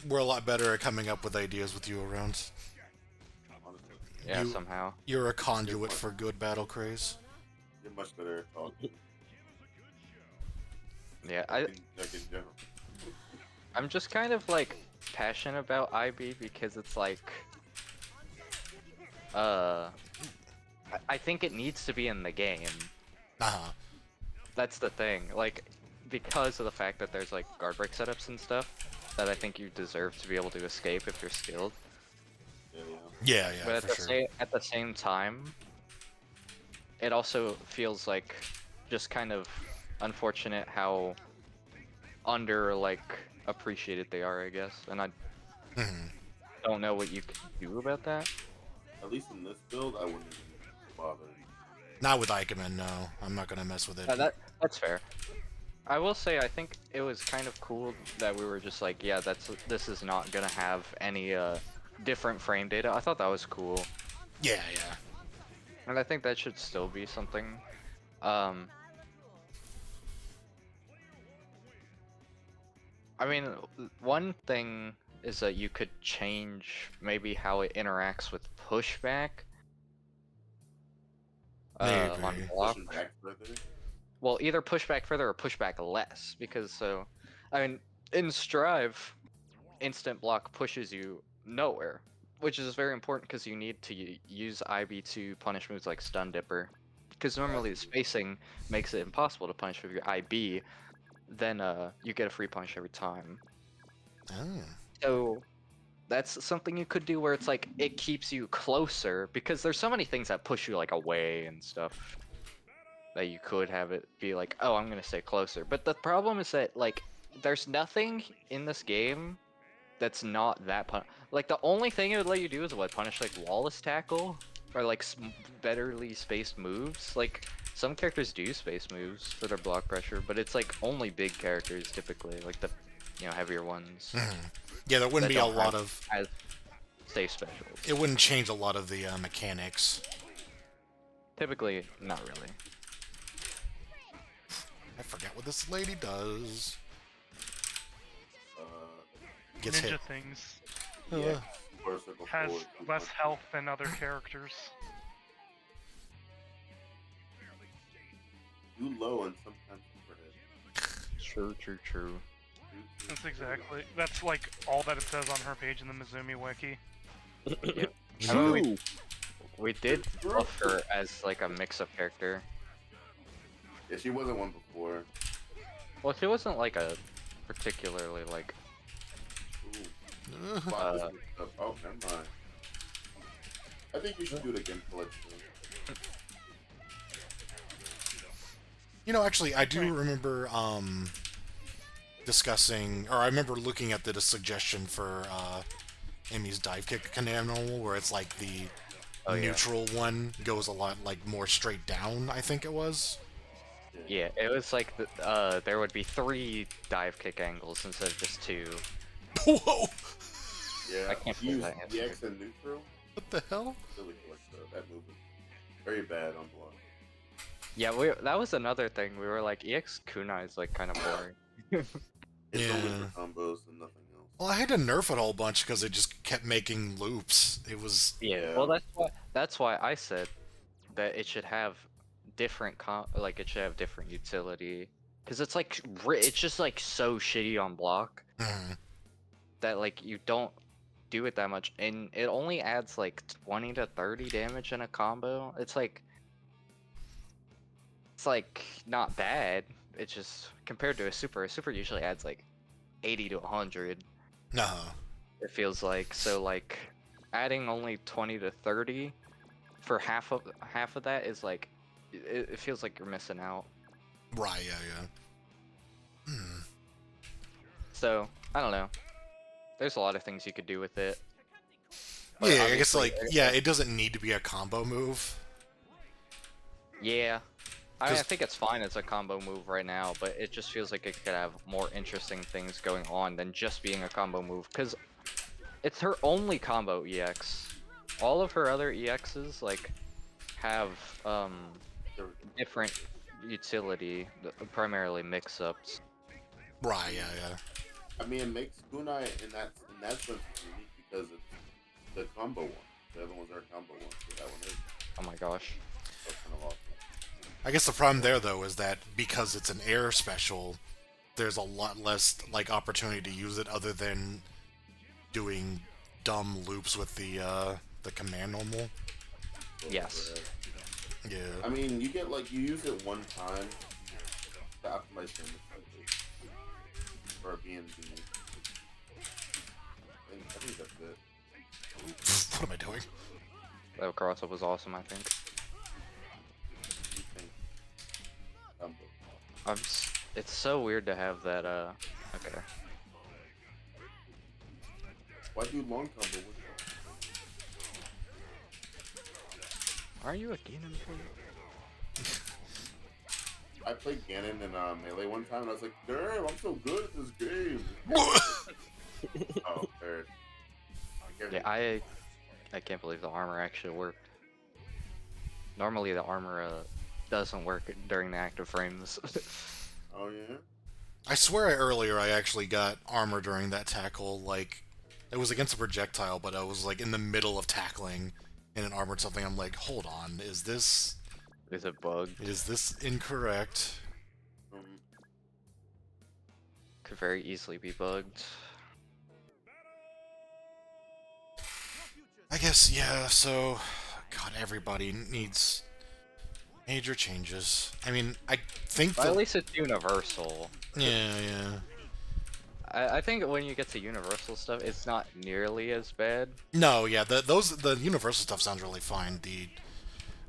We're a lot better at coming up with ideas with you around. honestly, Yeah, You- somehow. You're a conduit for good battle Craze. you're much better at talking. Yeah, Like in general. I'm just kind of like passionate about IB because it's like, I think it needs to be in the game. Uh-huh. That's the thing. Like, because of the fact that there's like guard break setups and stuff, that I think you deserve to be able to escape if you're skilled. Yeah. Yeah, But at for sure. at the same time, it also feels like just kind of unfortunate how under like appreciated they are, I guess. And I Mhm. don't know what you can do about that. At least in this build, I wouldn't even bother. Not with Ikemen, no. I'm not gonna mess with it. That's fair. I will say I think it was kind of cool that we were just like, yeah, this is not gonna have any different frame data. I thought that was cool, Yeah. and I think that should still be something. I mean, one thing is that you could change maybe how it interacts with pushback on Maybe. block. Pushing back further. Well, either pushback further or pushback less, because I mean, in Strive, instant block pushes you nowhere, which is very important because you need to use IB to punish moves like Stun Dipper. Because normally the spacing makes it impossible to punish with your IB, then you get a free punish every time. Oh. So that's something you could do where it's like it keeps you closer because there's so many things that push you like away and stuff that you could have it be like, oh, I'm gonna stay closer. But the problem is that like there's nothing in this game that's not that like the only thing it would let you do is what punish like Wallace tackle or like betterly spaced moves. Like some characters do space moves for their block pressure, but it's like only big characters typically, like the heavier ones. Yeah, there wouldn't that be a don't lot have of. as safe specials. It wouldn't change a lot of the mechanics. Typically, not really. I forget what this lady does. Uh, Gets Ninja hit. things yeah. First circle has forward, two less punches. health than other characters. Too low and sometimes overhead. True. That's like all that it says on her page in the Mizumi wiki. I mean, True. we did buff her as like a mix-up character. Yeah, she wasn't one before. Well, she wasn't like a particularly like. Ooh. Uh, Wow, this mixed up. Oh, never mind. I think you should do it again for like soon. You know, actually, I do remember discussing, or I remember looking at the suggestion for Amy's dive kick normal, where it's like the neutral one goes a lot like more straight down. I think it was. Yeah, it was like there would be 3 dive kick angles instead of just 2. Whoa! Yeah, I can't use believe that answer. EX and neutral. What the hell? Really fucked up. That move was very bad on block. Yeah, that was another thing. We were like, EX Kunai is like kind of boring. It's Yeah. only for combos and nothing else. Well, I had to nerf it a whole bunch because it just kept making loops. It was. Yeah. Well, that's why I said that it should have different like it should have different utility, because it's like it's just like so shitty on block that like you don't do it that much, and it only adds like 20 to 30 damage in a combo. It's like not bad. It's just compared to a super usually adds like 80 to 100. No. It feels like so like adding only 20 to 30 for half of that is like it feels like you're missing out. Right. Yeah. So I don't know. There's a lot of things you could do with it. But Yeah, I guess obviously, like it doesn't need to be a combo move. Yeah. I mean, I 'Cause- think it's fine as a combo move right now, but it just feels like it could have more interesting things going on than just being a combo move, because it's her only combo EX. All of her other EXs, like, have, different utility, primarily mix-ups. Right. Yeah. I mean, it makes Kunai in that sense unique because it's the combo one. The other ones are combo ones, so that one is. Oh my gosh. That's kind of awesome. I guess the problem there though is that because it's an air special, there's a lot less like opportunity to use it other than doing dumb loops with the command normal. Yes. Yeah. I mean, you get like you use it one time to optimize damage for a BNB. I think that's it. What am I doing? That cross-up was awesome, I think. You think combo. It's so weird to have that, okay. Why do long combo with Are you a Ganon player? I played Ganon in Melee one time and I was like, damn, I'm so good at this game. Oh, there. Yeah, I can't believe the armor actually worked. Normally the armor doesn't work during the active frames. Oh yeah? I swear earlier I actually got armor during that tackle. Like, it was against a projectile, but I was like in the middle of tackling and it armored something. I'm like, hold on, Is it bugged? is this incorrect? Um, Could very easily be bugged. I guess, yeah, so, God, everybody needs major changes. I mean, I think But at the, least it's universal. yeah. I think when you get to universal stuff, it's not nearly as bad. No, yeah, the universal stuff sounds really fine.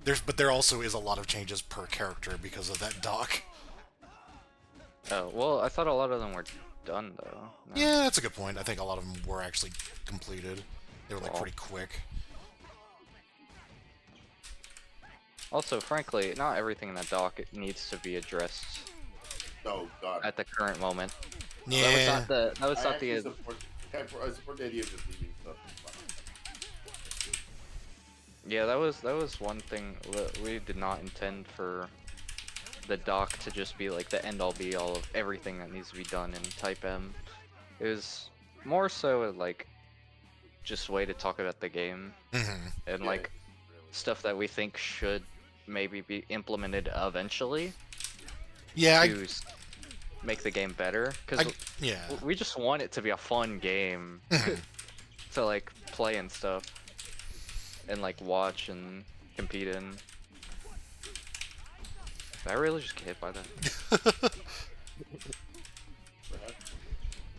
But there also is a lot of changes per character because of that dock. Oh, well, I thought a lot of them were done, though. No. Yeah, that's a good point. I think a lot of them were actually completed. They were like Well. pretty quick. Also, frankly, not everything in that dock needs to be addressed oh God. at the current moment. Yeah. That was not the. That was I not actually the. support the idea of just leaving stuff. Yeah, that was one thing that we did not intend for the dock to just be like the end all be all of everything that needs to be done in Type M. It was more so like just way to talk about the game hmm and Yeah, like really. stuff that we think should maybe be implemented eventually Yeah, to make the game better. Because yeah. we just want it to be a fun game Mhm. to like play and stuff and like watch and compete in. Did I really just get hit by that?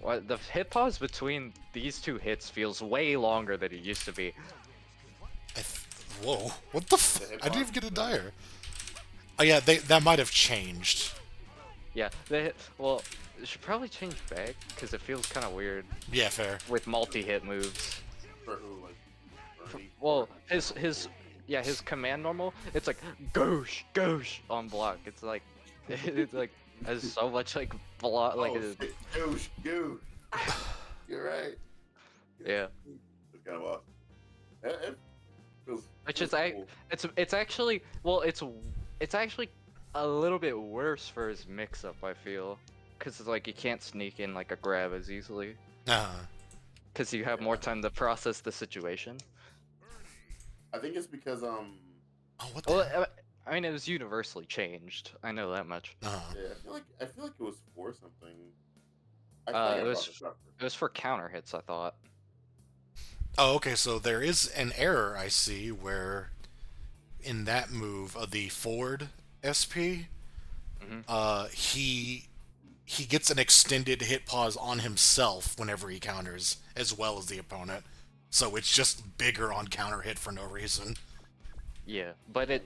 What, the hit pause between these two hits feels way longer than it used to be. Whoa, what the f- The hit I didn't even box? get a dire. Oh yeah, that might have changed. Yeah, the hit, well, it should probably change back because it feels kind of weird Yeah, fair. with multi-hit moves. For who, like, Bernie? Well, his command normal, it's like goosh on block. It's like it's like has so much like block like Oh, shit. Goosh. You're right. yeah. It's kind of off. It feels, Which is feels cool. it's actually well it's actually a little bit worse for his mix-up, I feel, because it's like you can't sneak in like a grab as easily Uh, because you have more time to process the situation. I think it's because oh, what the Well, hell? I mean it was universally changed. I know that much. yeah, I feel like it was for something. I feel like I It brought this up. was for counter hits, I thought. Oh, okay, so there is an error I see where in that move of the forward SP, Mhm. He gets an extended hit pause on himself whenever he counters, as well as the opponent. So it's just bigger on counter hit for no reason. Yeah, but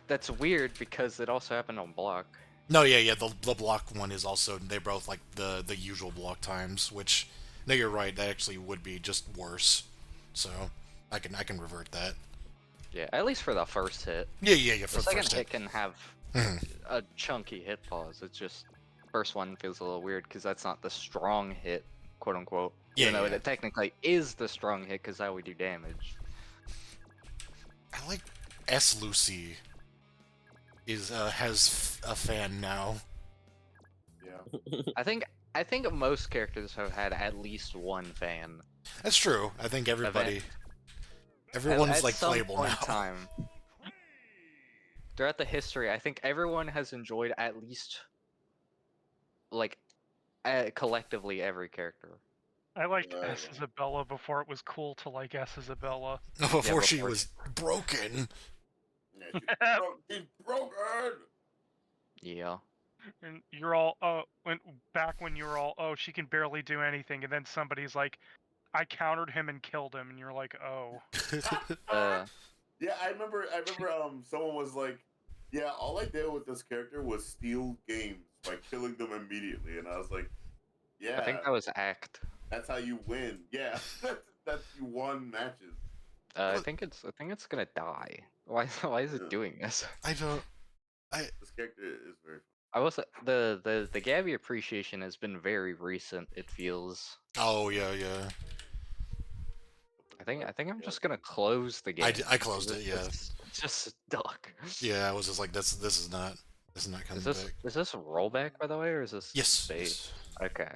that's weird because it also happened on block. No, yeah, the block one is also, they're both like the usual block times, which, no, you're right, that actually would be just worse. So I can revert that. Yeah, at least for the first hit. Yeah, for The the second first hit hit. can have Mhm. a chunky hit pause. It's just first one feels a little weird because that's not the strong hit, quote unquote. Even though Yeah. it technically is the strong hit because how we do damage. I like S Lucy has a fan now. Yeah. I think most characters have had at least one fan. That's true. I think Event. everyone's At like some playable point now. in time. Throughout the history, I think everyone has enjoyed at least like collectively every character. I liked Yeah. S Isabella before it was cool to like S Isabella. Before she before was broken. Yeah, she's broken. Yeah. And you're all when you were all she can barely do anything, and then somebody's like, I countered him and killed him, and you're like, oh. Yeah, I remember. Someone was like, "Yeah, all I did with this character was steal games by killing them immediately," and I was like, "Yeah, I think that was Act. that's how you win. Yeah, that's you won matches." I think it's gonna die. Why is Yeah. it doing this? I don't. This character is very. I was the Gabby appreciation has been very recent. It feels. Oh yeah. I think I'm just gonna close the game. I closed it. Yeah, It's just stuck. yeah. I was just like, this is not It's not coming Is this back. is this a rollback, by the way, or is this Yes. base? yes. Okay.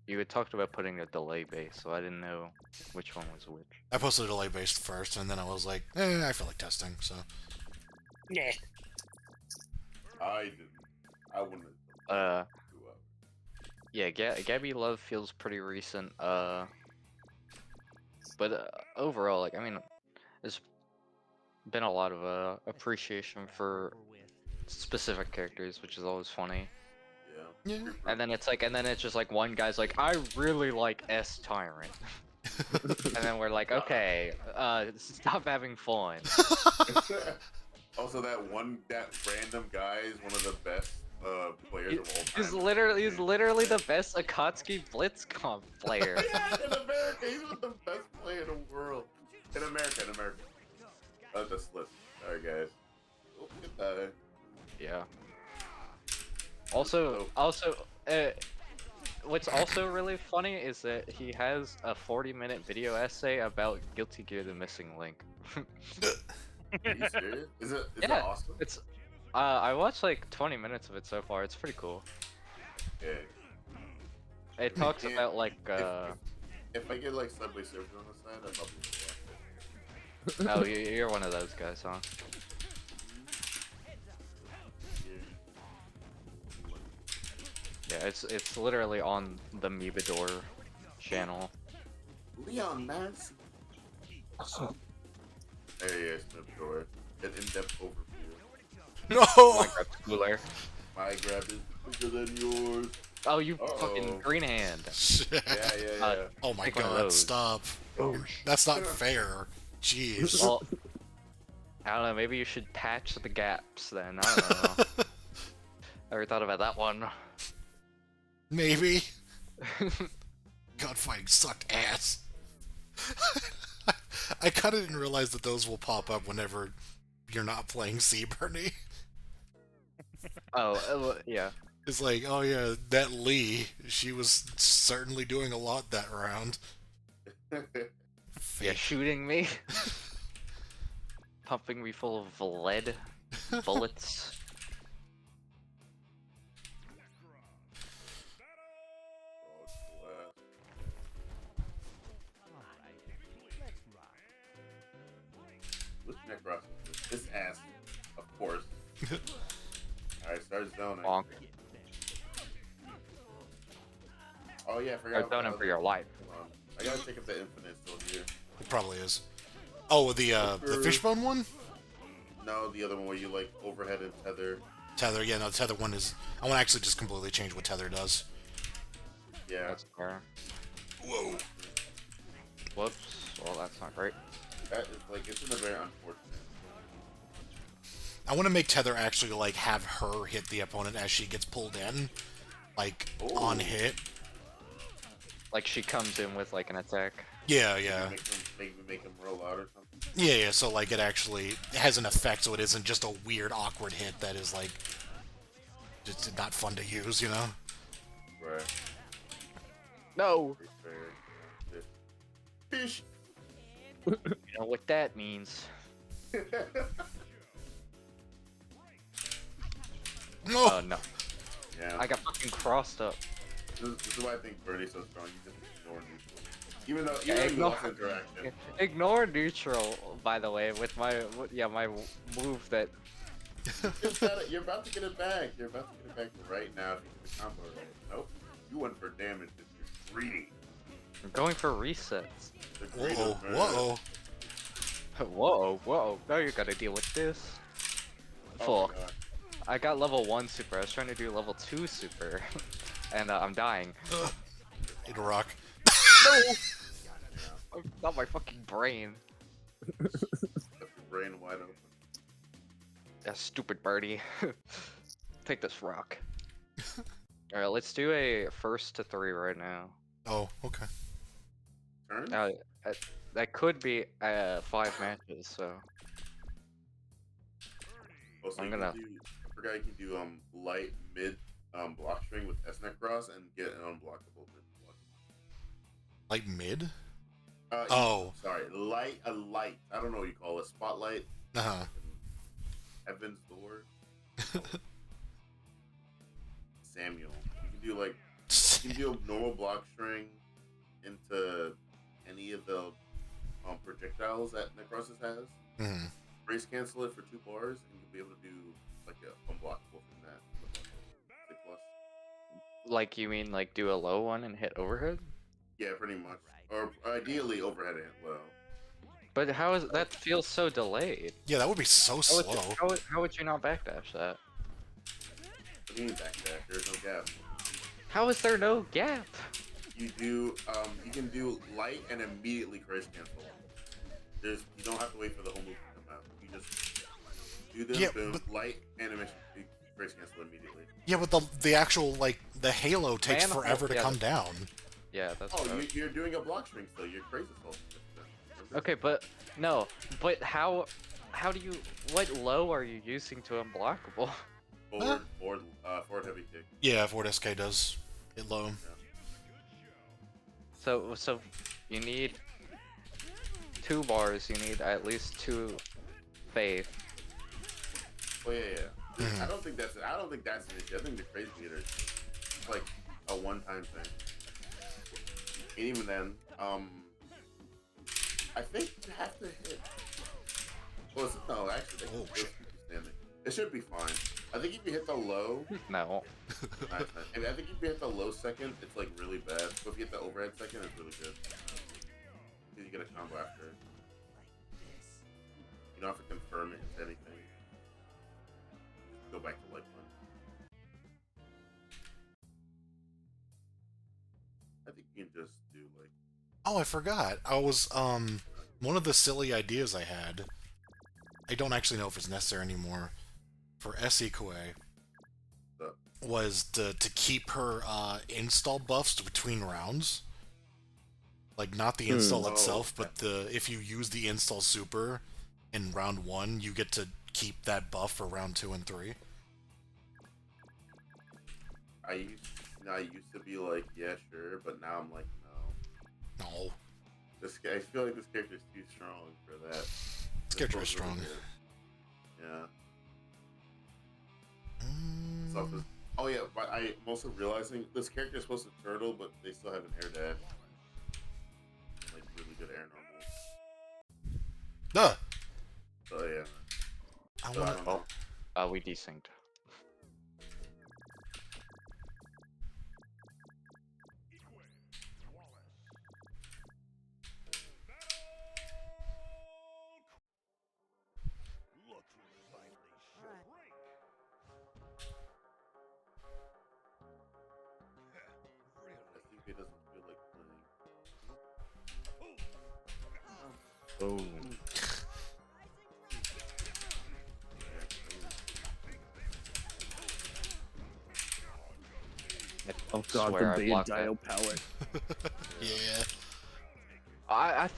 You had talked about putting a delay base, so I didn't know which one was which. I posted a delay based first, and then I was like, I feel like testing, so. Yeah. I didn't. I wouldn't have Uh, done 2 hours. yeah, Gabby Love feels pretty recent. But overall, like, I mean, there's been a lot of appreciation for specific characters, which is always funny. Yeah. Yeah. And then it's just like one guy's like, I really like S Tyrant. And then we're like, okay, stop having fun. Also, that random guy is one of the best players of all time. He's literally the best Akatsuki Blitzcomp player. Yeah, in America, he's the best player in the world. In America. The slip. Sorry, guys. Oh, goodbye. Yeah. Also, what's also really funny is that he has a 40-minute video essay about Guilty Gear: The Missing Link. Are you serious? Is it Yeah, awesome? it's. I watched like 20 minutes of it so far. It's pretty cool. Yeah. It talks Yeah. about like. If I get like Subway Surfer on the side, I'd probably watch it. Oh, you're one of those guys, huh? Yeah, it's literally on the Meebador channel. Leon, man. There he is, Smith. An in-depth overview. No! Minecraft's cooler. My grab is bigger than yours. Oh, you Uh-oh. fucking green hand. Shit. Yeah. Oh my Take one of god, those. stop. That's not fair. Jeez. Well, I don't know. Maybe you should patch the gaps then. I don't know. Ever thought about that one? Maybe. Gunfighting sucked ass. I kind of didn't realize that those will pop up whenever you're not playing Sea Bernie. Yeah. It's like, oh yeah, that Lee, she was certainly doing a lot that round. Yeah, Fake. shooting me. Pumping me full of lead bullets. Which Necros is this? This ass, of course. Alright, start zoning. Bonk. Oh yeah, I forgot. Start zoning for your life. Hold on. I gotta check if the infinite's still here. It probably is. Oh, the fishbone one? No, the other one where you like overhead and tether. Tether, yeah, no, the tether one is... I want to actually just completely change what tether does. Yeah. That's fair. Whoa. Whoops. Well, that's not great. That is like, it's in a very unfortunate. I want to make tether actually, like, have her hit the opponent as she gets pulled in. Like, Ooh. on hit. Like she comes in with like an attack. Yeah, yeah. Make him roll out or something. Yeah, yeah, so, like, it actually has an effect, so it isn't just a weird, awkward hit that is, like, just not fun to use, you know? Right. No. Fish. You know what that means. No! Oh no. Yeah. I got fucking crossed up. This is why I think Birdie's so strong. You just ignore neutral. Even though Yeah, you lost interaction. Ignore neutral, by the way, with my my move that. You're about to get it back. You're about to get it back right now. If you get the combo right. Nope. You went for damage. You're greedy. I'm going for resets. The greed Whoa, of murder. whoa. Whoa. Now you gotta deal with this. Oh my Fuck. God. I got level 1 super. I was trying to do level 2 super. And I'm dying. Hit a rock. Not my fucking brain. Left your brain wide open. That stupid birdie. Take this rock. Alright, let's do a first to 3 right now. Oh, okay. Turn? That could be 5 matches, so. Also, I'm you can gonna- do, I forgot you can do light mid block string with S-Neck Cross and get an unblockable mid block. Like mid? Oh. Sorry, light. I don't know what you call it. Spotlight. Uh-huh. Heaven's Door. Samuel. You can do like you can do a normal block string into any of the projectiles that Necrosis has. Mhm. Race cancel it for 2 bars, and you'll be able to do like a unblockable from that. 6 plus. Like you mean like do a low one and hit overhead? Yeah, pretty much. Or ideally overhead and low. But how is that feels so delayed? Yeah, that would be so How would, slow. you, how would you not backdash that? What do you mean backdash? There's no gap. How is there no gap? You can do light and immediately crash cancel. You don't have to wait for the whole move to come out. You just do this, Yeah, boom, but- light, animation, crash cancel immediately. Yeah, but the actual like the halo takes Manifold, forever to yeah, come down. Yeah, that's Oh, what I was- you're doing a block string still. You're crazy assault. Okay, but no, but how do you what low are you using to unblockable? Forward heavy kick. Yeah, Ford SK does it low. So you need 2 bars, you need at least 2 faith. Oh yeah. Mhm. I don't think that's an issue. I think the crazy meter is like a one-time thing. And even then, I think you have to hit. Well, no, actually, Oh, they shit. keep you standing. It should be fine. I think if you hit the low, No. nice. I mean, I think if you hit the low second, it's like really bad. But if you hit the overhead second, it's really good. Because you get a combo after. You don't have to confirm it into anything. Go back to light one. I think you can just do like. Oh, I forgot. I was one of the silly ideas I had. I don't actually know if it's necessary anymore. For SE Koei, was to keep her install buffs between rounds. Like not the install itself, but if you use the install super in round 1, you get to keep that buff for round 2 and 3. I used to be like, yeah, sure, but now I'm like, no. No, I feel like this character's too strong for that. this character is strong. Yeah. Mm, Oh yeah, but I'm also realizing this character is supposed to turtle, but they still have an air dash. Like really good air normal. duh! So yeah. I So, I want don't know. We desynced. Look who finally showed. Alright. SCP doesn't feel like playing. Boom. Oh god, Swear I the blocked that. Dio palette. yeah.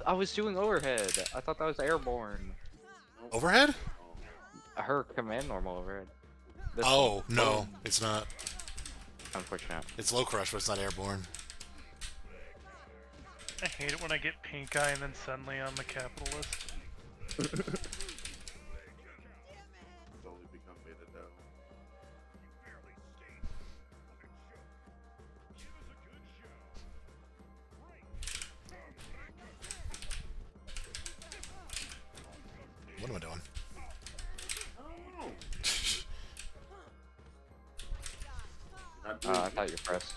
I was doing overhead. I thought that was airborne. Overhead? Her command normal overhead. This Oh, one. no, it's not. Unfortunate. It's low crush, but it's not airborne. I hate it when I get pink eye and then suddenly I'm a capitalist. Slowly become beta down. What am I doing? Oh. Not doing I thought you pressed.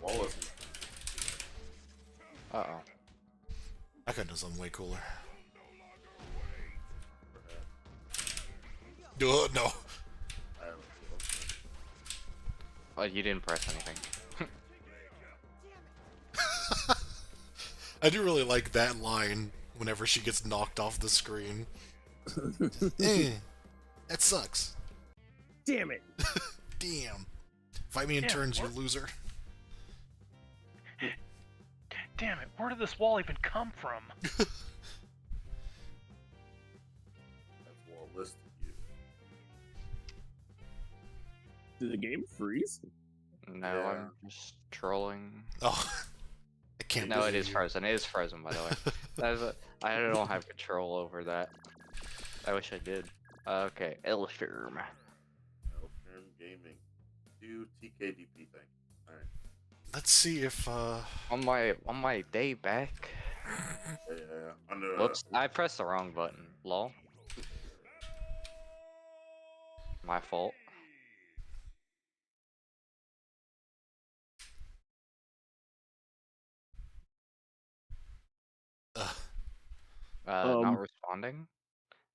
Wallace. Uh-oh. I could have done something way cooler. No. I don't know. Oh, you didn't press anything. I do really like that line whenever she gets knocked off the screen. That sucks. Damn it! Damn. Fight me in Yeah, turns, what? you loser. Damn it, where did this wall even come from? That's Wallace to you. Did the game freeze? No, Yeah. I'm just trolling. Oh. I can't No, it believe is you. frozen. It is frozen, by the way. I don't have control over that. I wish I did. Okay, Elshirm. Elfern Gaming. Do TKDP thing. Alright. Let's see if On my day back. Yeah. Under Whoops, I pressed the wrong button. Lol. My fault. Not responding?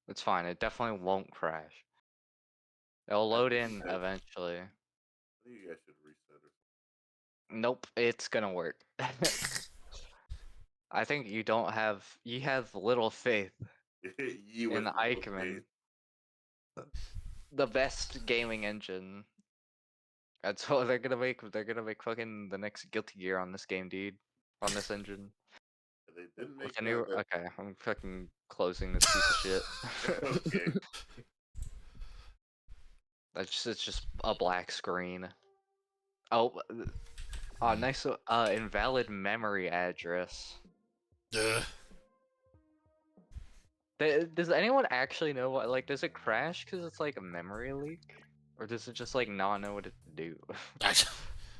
It's fine, it definitely won't crash. It'll load in eventually. I think you guys should reset it. Nope, it's gonna work. I think you have little faith You in with Eichmann, the best gaming engine. That's what they're gonna make. They're gonna make fucking the next Guilty Gear on this game, dude. On this engine. They didn't make With a new. that. Okay, I'm fucking closing this piece of shit. Okay. It's just a black screen. Oh, nice. Invalid memory address. Does anyone actually know what? Like, does it crash because it's like a memory leak, or does it just like not know what to do?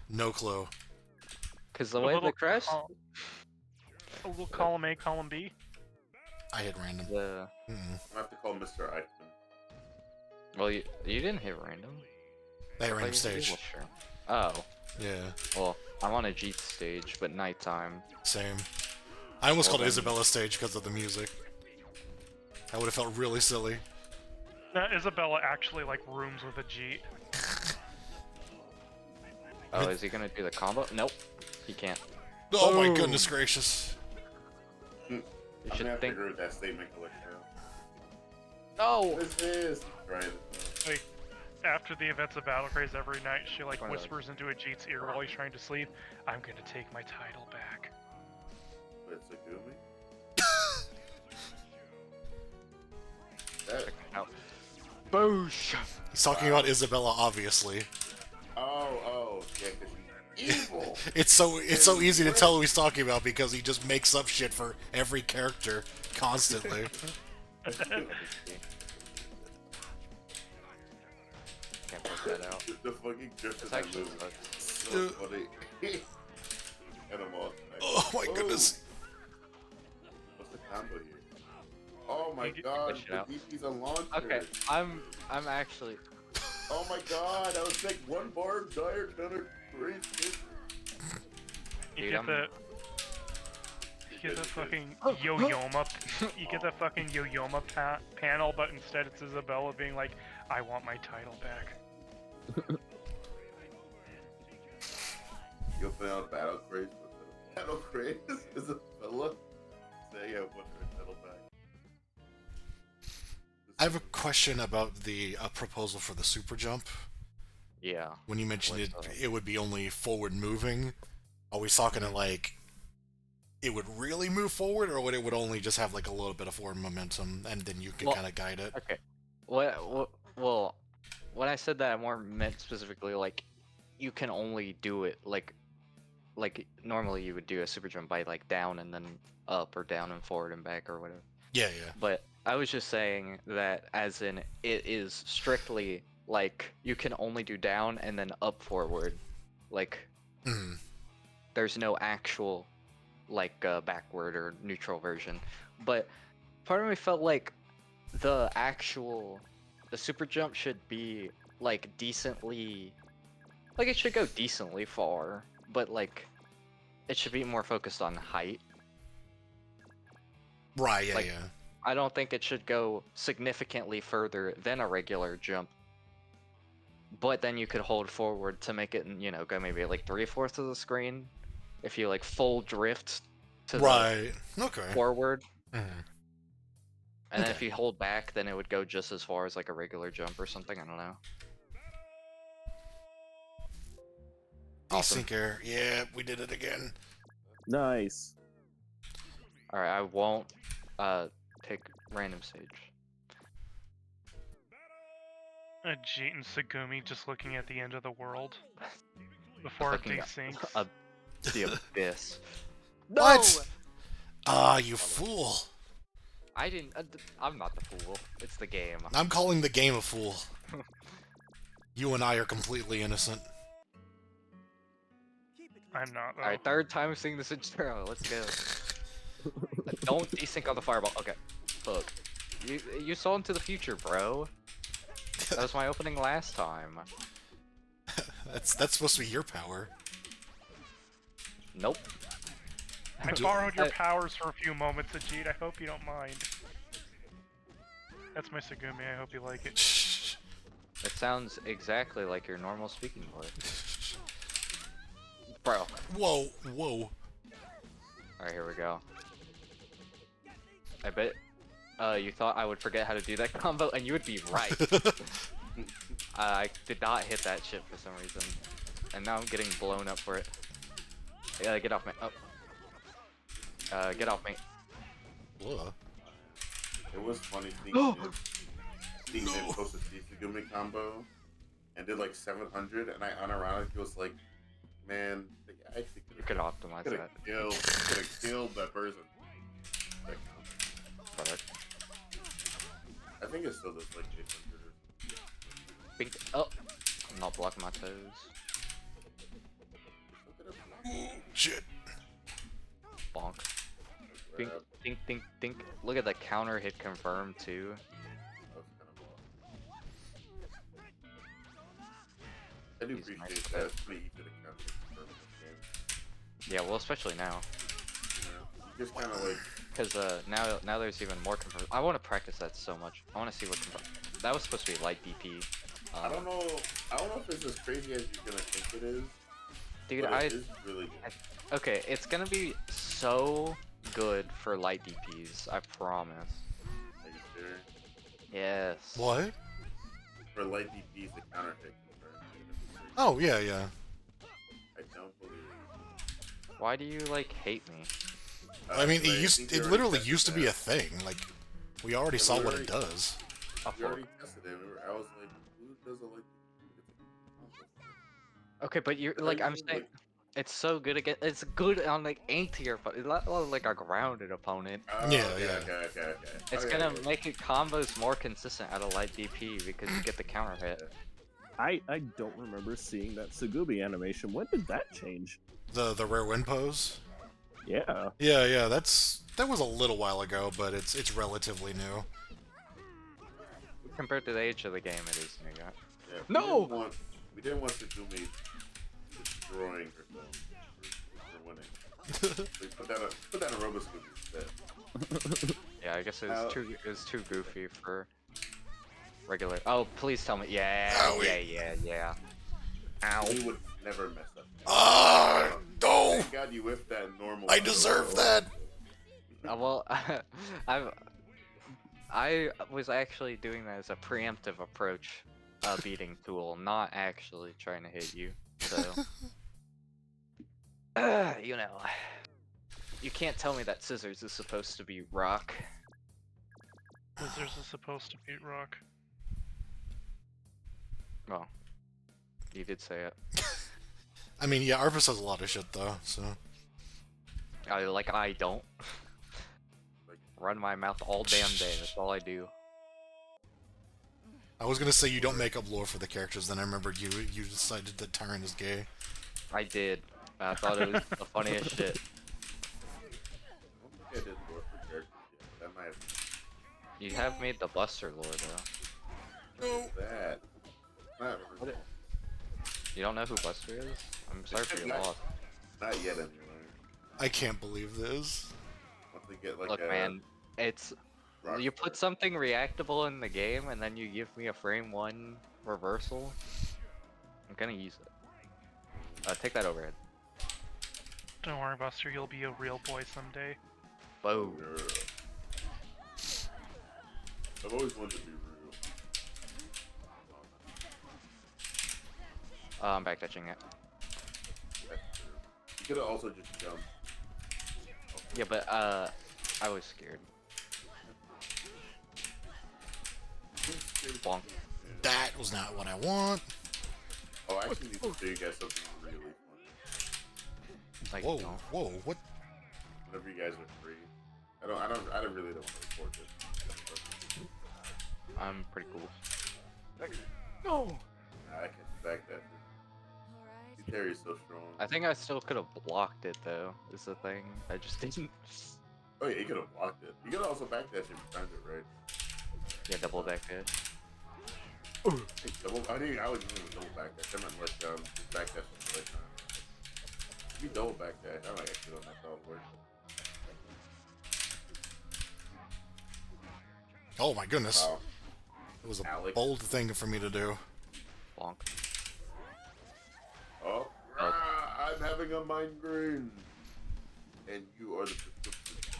no clue. Because the A way little the crash, a little column A, column B. I hit random. the I have to call Mr. Eichmann. well, you didn't hit random. I hit I random thought you stage. did, sure. Oh, Yeah, well, I'm on a Jeep stage, but nighttime. same. I almost Well, called it then- Isabella stage because of the music. That would have felt really silly. Now, Isabella actually like rooms with a Jeep. Oh, is he gonna do the combo? Nope, he can't. Oh my Boom. goodness gracious. You I'm should gonna have to think. agree with that statement, Collector. No. This is right. Like, after the events of Battle Craze every night, she like Why not? whispers into a Jeet's ear while he's trying to sleep, "I'm gonna take my title back." It's a Gumi. That, Out. Boosh. He's talking about Isabella, obviously. oh, yeah, because she's evil. It's so easy to tell who he's talking about because he just makes up shit for every character constantly. Can't put that out. The fucking drift It's of that actually movie. sucks. So funny. And I'm all Oh my goodness. What's the combo here? Oh my You get- god, push it the out. DP's on launcher. Okay, I'm actually. Oh my god, I was like one bar, dire, counter, three, six. You Dude, get I'm- the fucking yo-yoma. You get the fucking yo-yoma panel, but instead it's Isabella being like, "I want my title back." You'll find out Battle Craze with the Battle Craze is a fella saying I want her title back. I have a question about the proposal for the super jump. Yeah. When you mentioned What's it would be only forward moving. Are we talking to like it would really move forward, or would it would only just have like a little bit of forward momentum and then you can Well, kind of guide it? Okay. Well, when I said that, I more meant specifically like you can only do it like normally you would do a super jump by like down and then up or down and forward and back or whatever. Yeah, yeah. But I was just saying that as in it is strictly like you can only do down and then up forward. Like Mhm. there's no actual like backward or neutral version. But part of me felt like the super jump should be like decently like it should go decently far, but like it should be more focused on height. Right, yeah, Like- yeah. I don't think it should go significantly further than a regular jump. But then you could hold forward to make it, you know, go maybe like 3/4 of the screen. If you like full drift to the Right. Okay. forward. Mhm. And then Okay. if you hold back, then it would go just as far as like a regular jump or something. I don't know. Awesome. Desync error. Yeah, we did it again. Nice. All right, I won't pick random stage. A Jeet and Sagumi just looking at the end of the world before it Looking at desyncs. The abyss. What? Ah, you fool. I didn't. I'm not the fool. It's the game. I'm calling the game a fool. You and I are completely innocent. I'm not, though. Alright, third time seeing this intro. Let's go. Don't desync on the fireball. Okay. Look. You saw into the future, bro. That was my opening last time. That's supposed to be your power. Nope. I borrowed your powers for a few moments, Ajit. I hope you don't mind. That's my Segumi. I hope you like it. It sounds exactly like your normal speaking voice. Bro. Whoa, whoa. Alright, here we go. I bet you thought I would forget how to do that combo, and you would be right. I did not hit that shit for some reason. And now I'm getting blown up for it. Yeah, get off me. Oh. Get off me. Whoa. It was funny seeing them post a Tsugumi combo and did like 700, and I unironically was like, man, they actually You could optimize could that. have killed that person. Like, But I think it still does like 800 or oh, I'm not blocking my toes. Shit. Bonk. Dink, Grab. dink, dink, dink. Look at the counter hit confirmed too. That was kind of I do He's appreciate nice that. with It's pretty easy to count in this game. Yeah, well, especially now, You know? You just kind of like. because now there's even more confirmed. I want to practice that so much. I want to see what that was supposed to be light DP. I don't know. I don't know if it's as crazy as you're gonna think it is. Dude, But it is really good. okay, it's gonna be so good for light DPs. I promise. Are you sure? Yes. What? For light DPs, the counter hit. Oh, yeah, yeah. I don't believe it. Why do you like hate me? I mean, I think it we already literally tested used to be that. a thing. Like, we already Yeah, saw we what already- it does. We already tested it. I was like, who does a light DP? Okay, but you're like I'm saying. It's so good again. It's good on like A tier, but it's not like a grounded opponent. Oh, Yeah, okay, yeah. okay. It's Okay, gonna okay. make it combos more consistent at a light DP because you get the counter hit. I don't remember seeing that Sugubi animation. When did that change? The rare win pose. Yeah. Yeah, that was a little while ago, but it's relatively new. Compared to the age of the game, it is new. Yeah, No! we didn't want Segumi destroying herself for winning. We put that in Roboscoop instead. Yeah, I guess it Ow. was too goofy for regular. Oh, please tell me. Yeah, Owie. yeah. Ow. We would never mess up. Ah, no! Thank God you whiffed that normal. I deserve that. Well, I was actually doing that as a preemptive approach, beating tool, not actually trying to hit you. So, you know, you can't tell me that scissors is supposed to be rock. Scissors is supposed to beat Rock. Well, you did say it. I mean, yeah, Arpa says a lot of shit though, so. I don't. Run my mouth all damn day. That's all I do. I was gonna say you don't make up lore for the characters, then I remembered you decided that Tyrant is gay. I did. I thought it was the funniest shit. I don't think I did lore for characters yet, but that might have You have made the Buster lore though. No. been that. Not, What You don't know who Buster is? I'm sorry for your Not- loss. not yet, anyway. I can't believe this. Once we get like Look, a man, it's you put something reactable in the game, and then you give me a frame 1 reversal. I'm gonna use it. Take that overhead. Don't worry, Buster. You'll be a real boy someday. Whoa. I've always wanted to be real. I'm back touching it. That's true. You could have also just jumped. Yeah, but I was scared. Bonk. That was not what I want. Oh, I actually need to show you guys something really fun. Like, Whoa, don't. whoa, what? Whenever you guys are free, I don't really don't want to report this. I'm pretty cool. No. I can't back that. Alright. Terry's so strong. I think I still could have blocked it though. Is the thing. I just didn't. Oh yeah, he could have blocked it. You could also backdash if you timed it right. Yeah, double back dash. I think I would use a double backdash. I meant like just backdash on the right time. If you double backdash, I might actually don't know if that would work. Oh my goodness. Wow. It was a Alex. bold thing for me to do. Bonk. Oh, I'm having a migraine. And you are the prescription.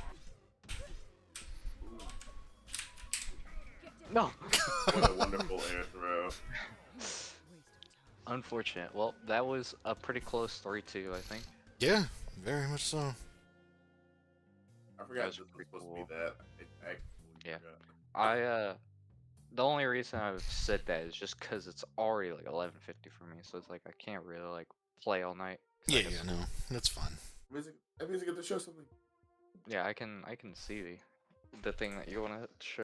Ooh, No. what a wonderful air throw. Unfortunate. Well, that was a pretty close 3-2, I think. Yeah, very much so. I forgot was this was pretty supposed cool. to be that. I actually Yeah. forgot. The only reason I've said that is just because it's already like 11:50 for me, so it's like I can't really like play all night. 'Cause I Yeah, guess- no, that's fine. That means I get to show something. Yeah, I can see the thing that you want to show.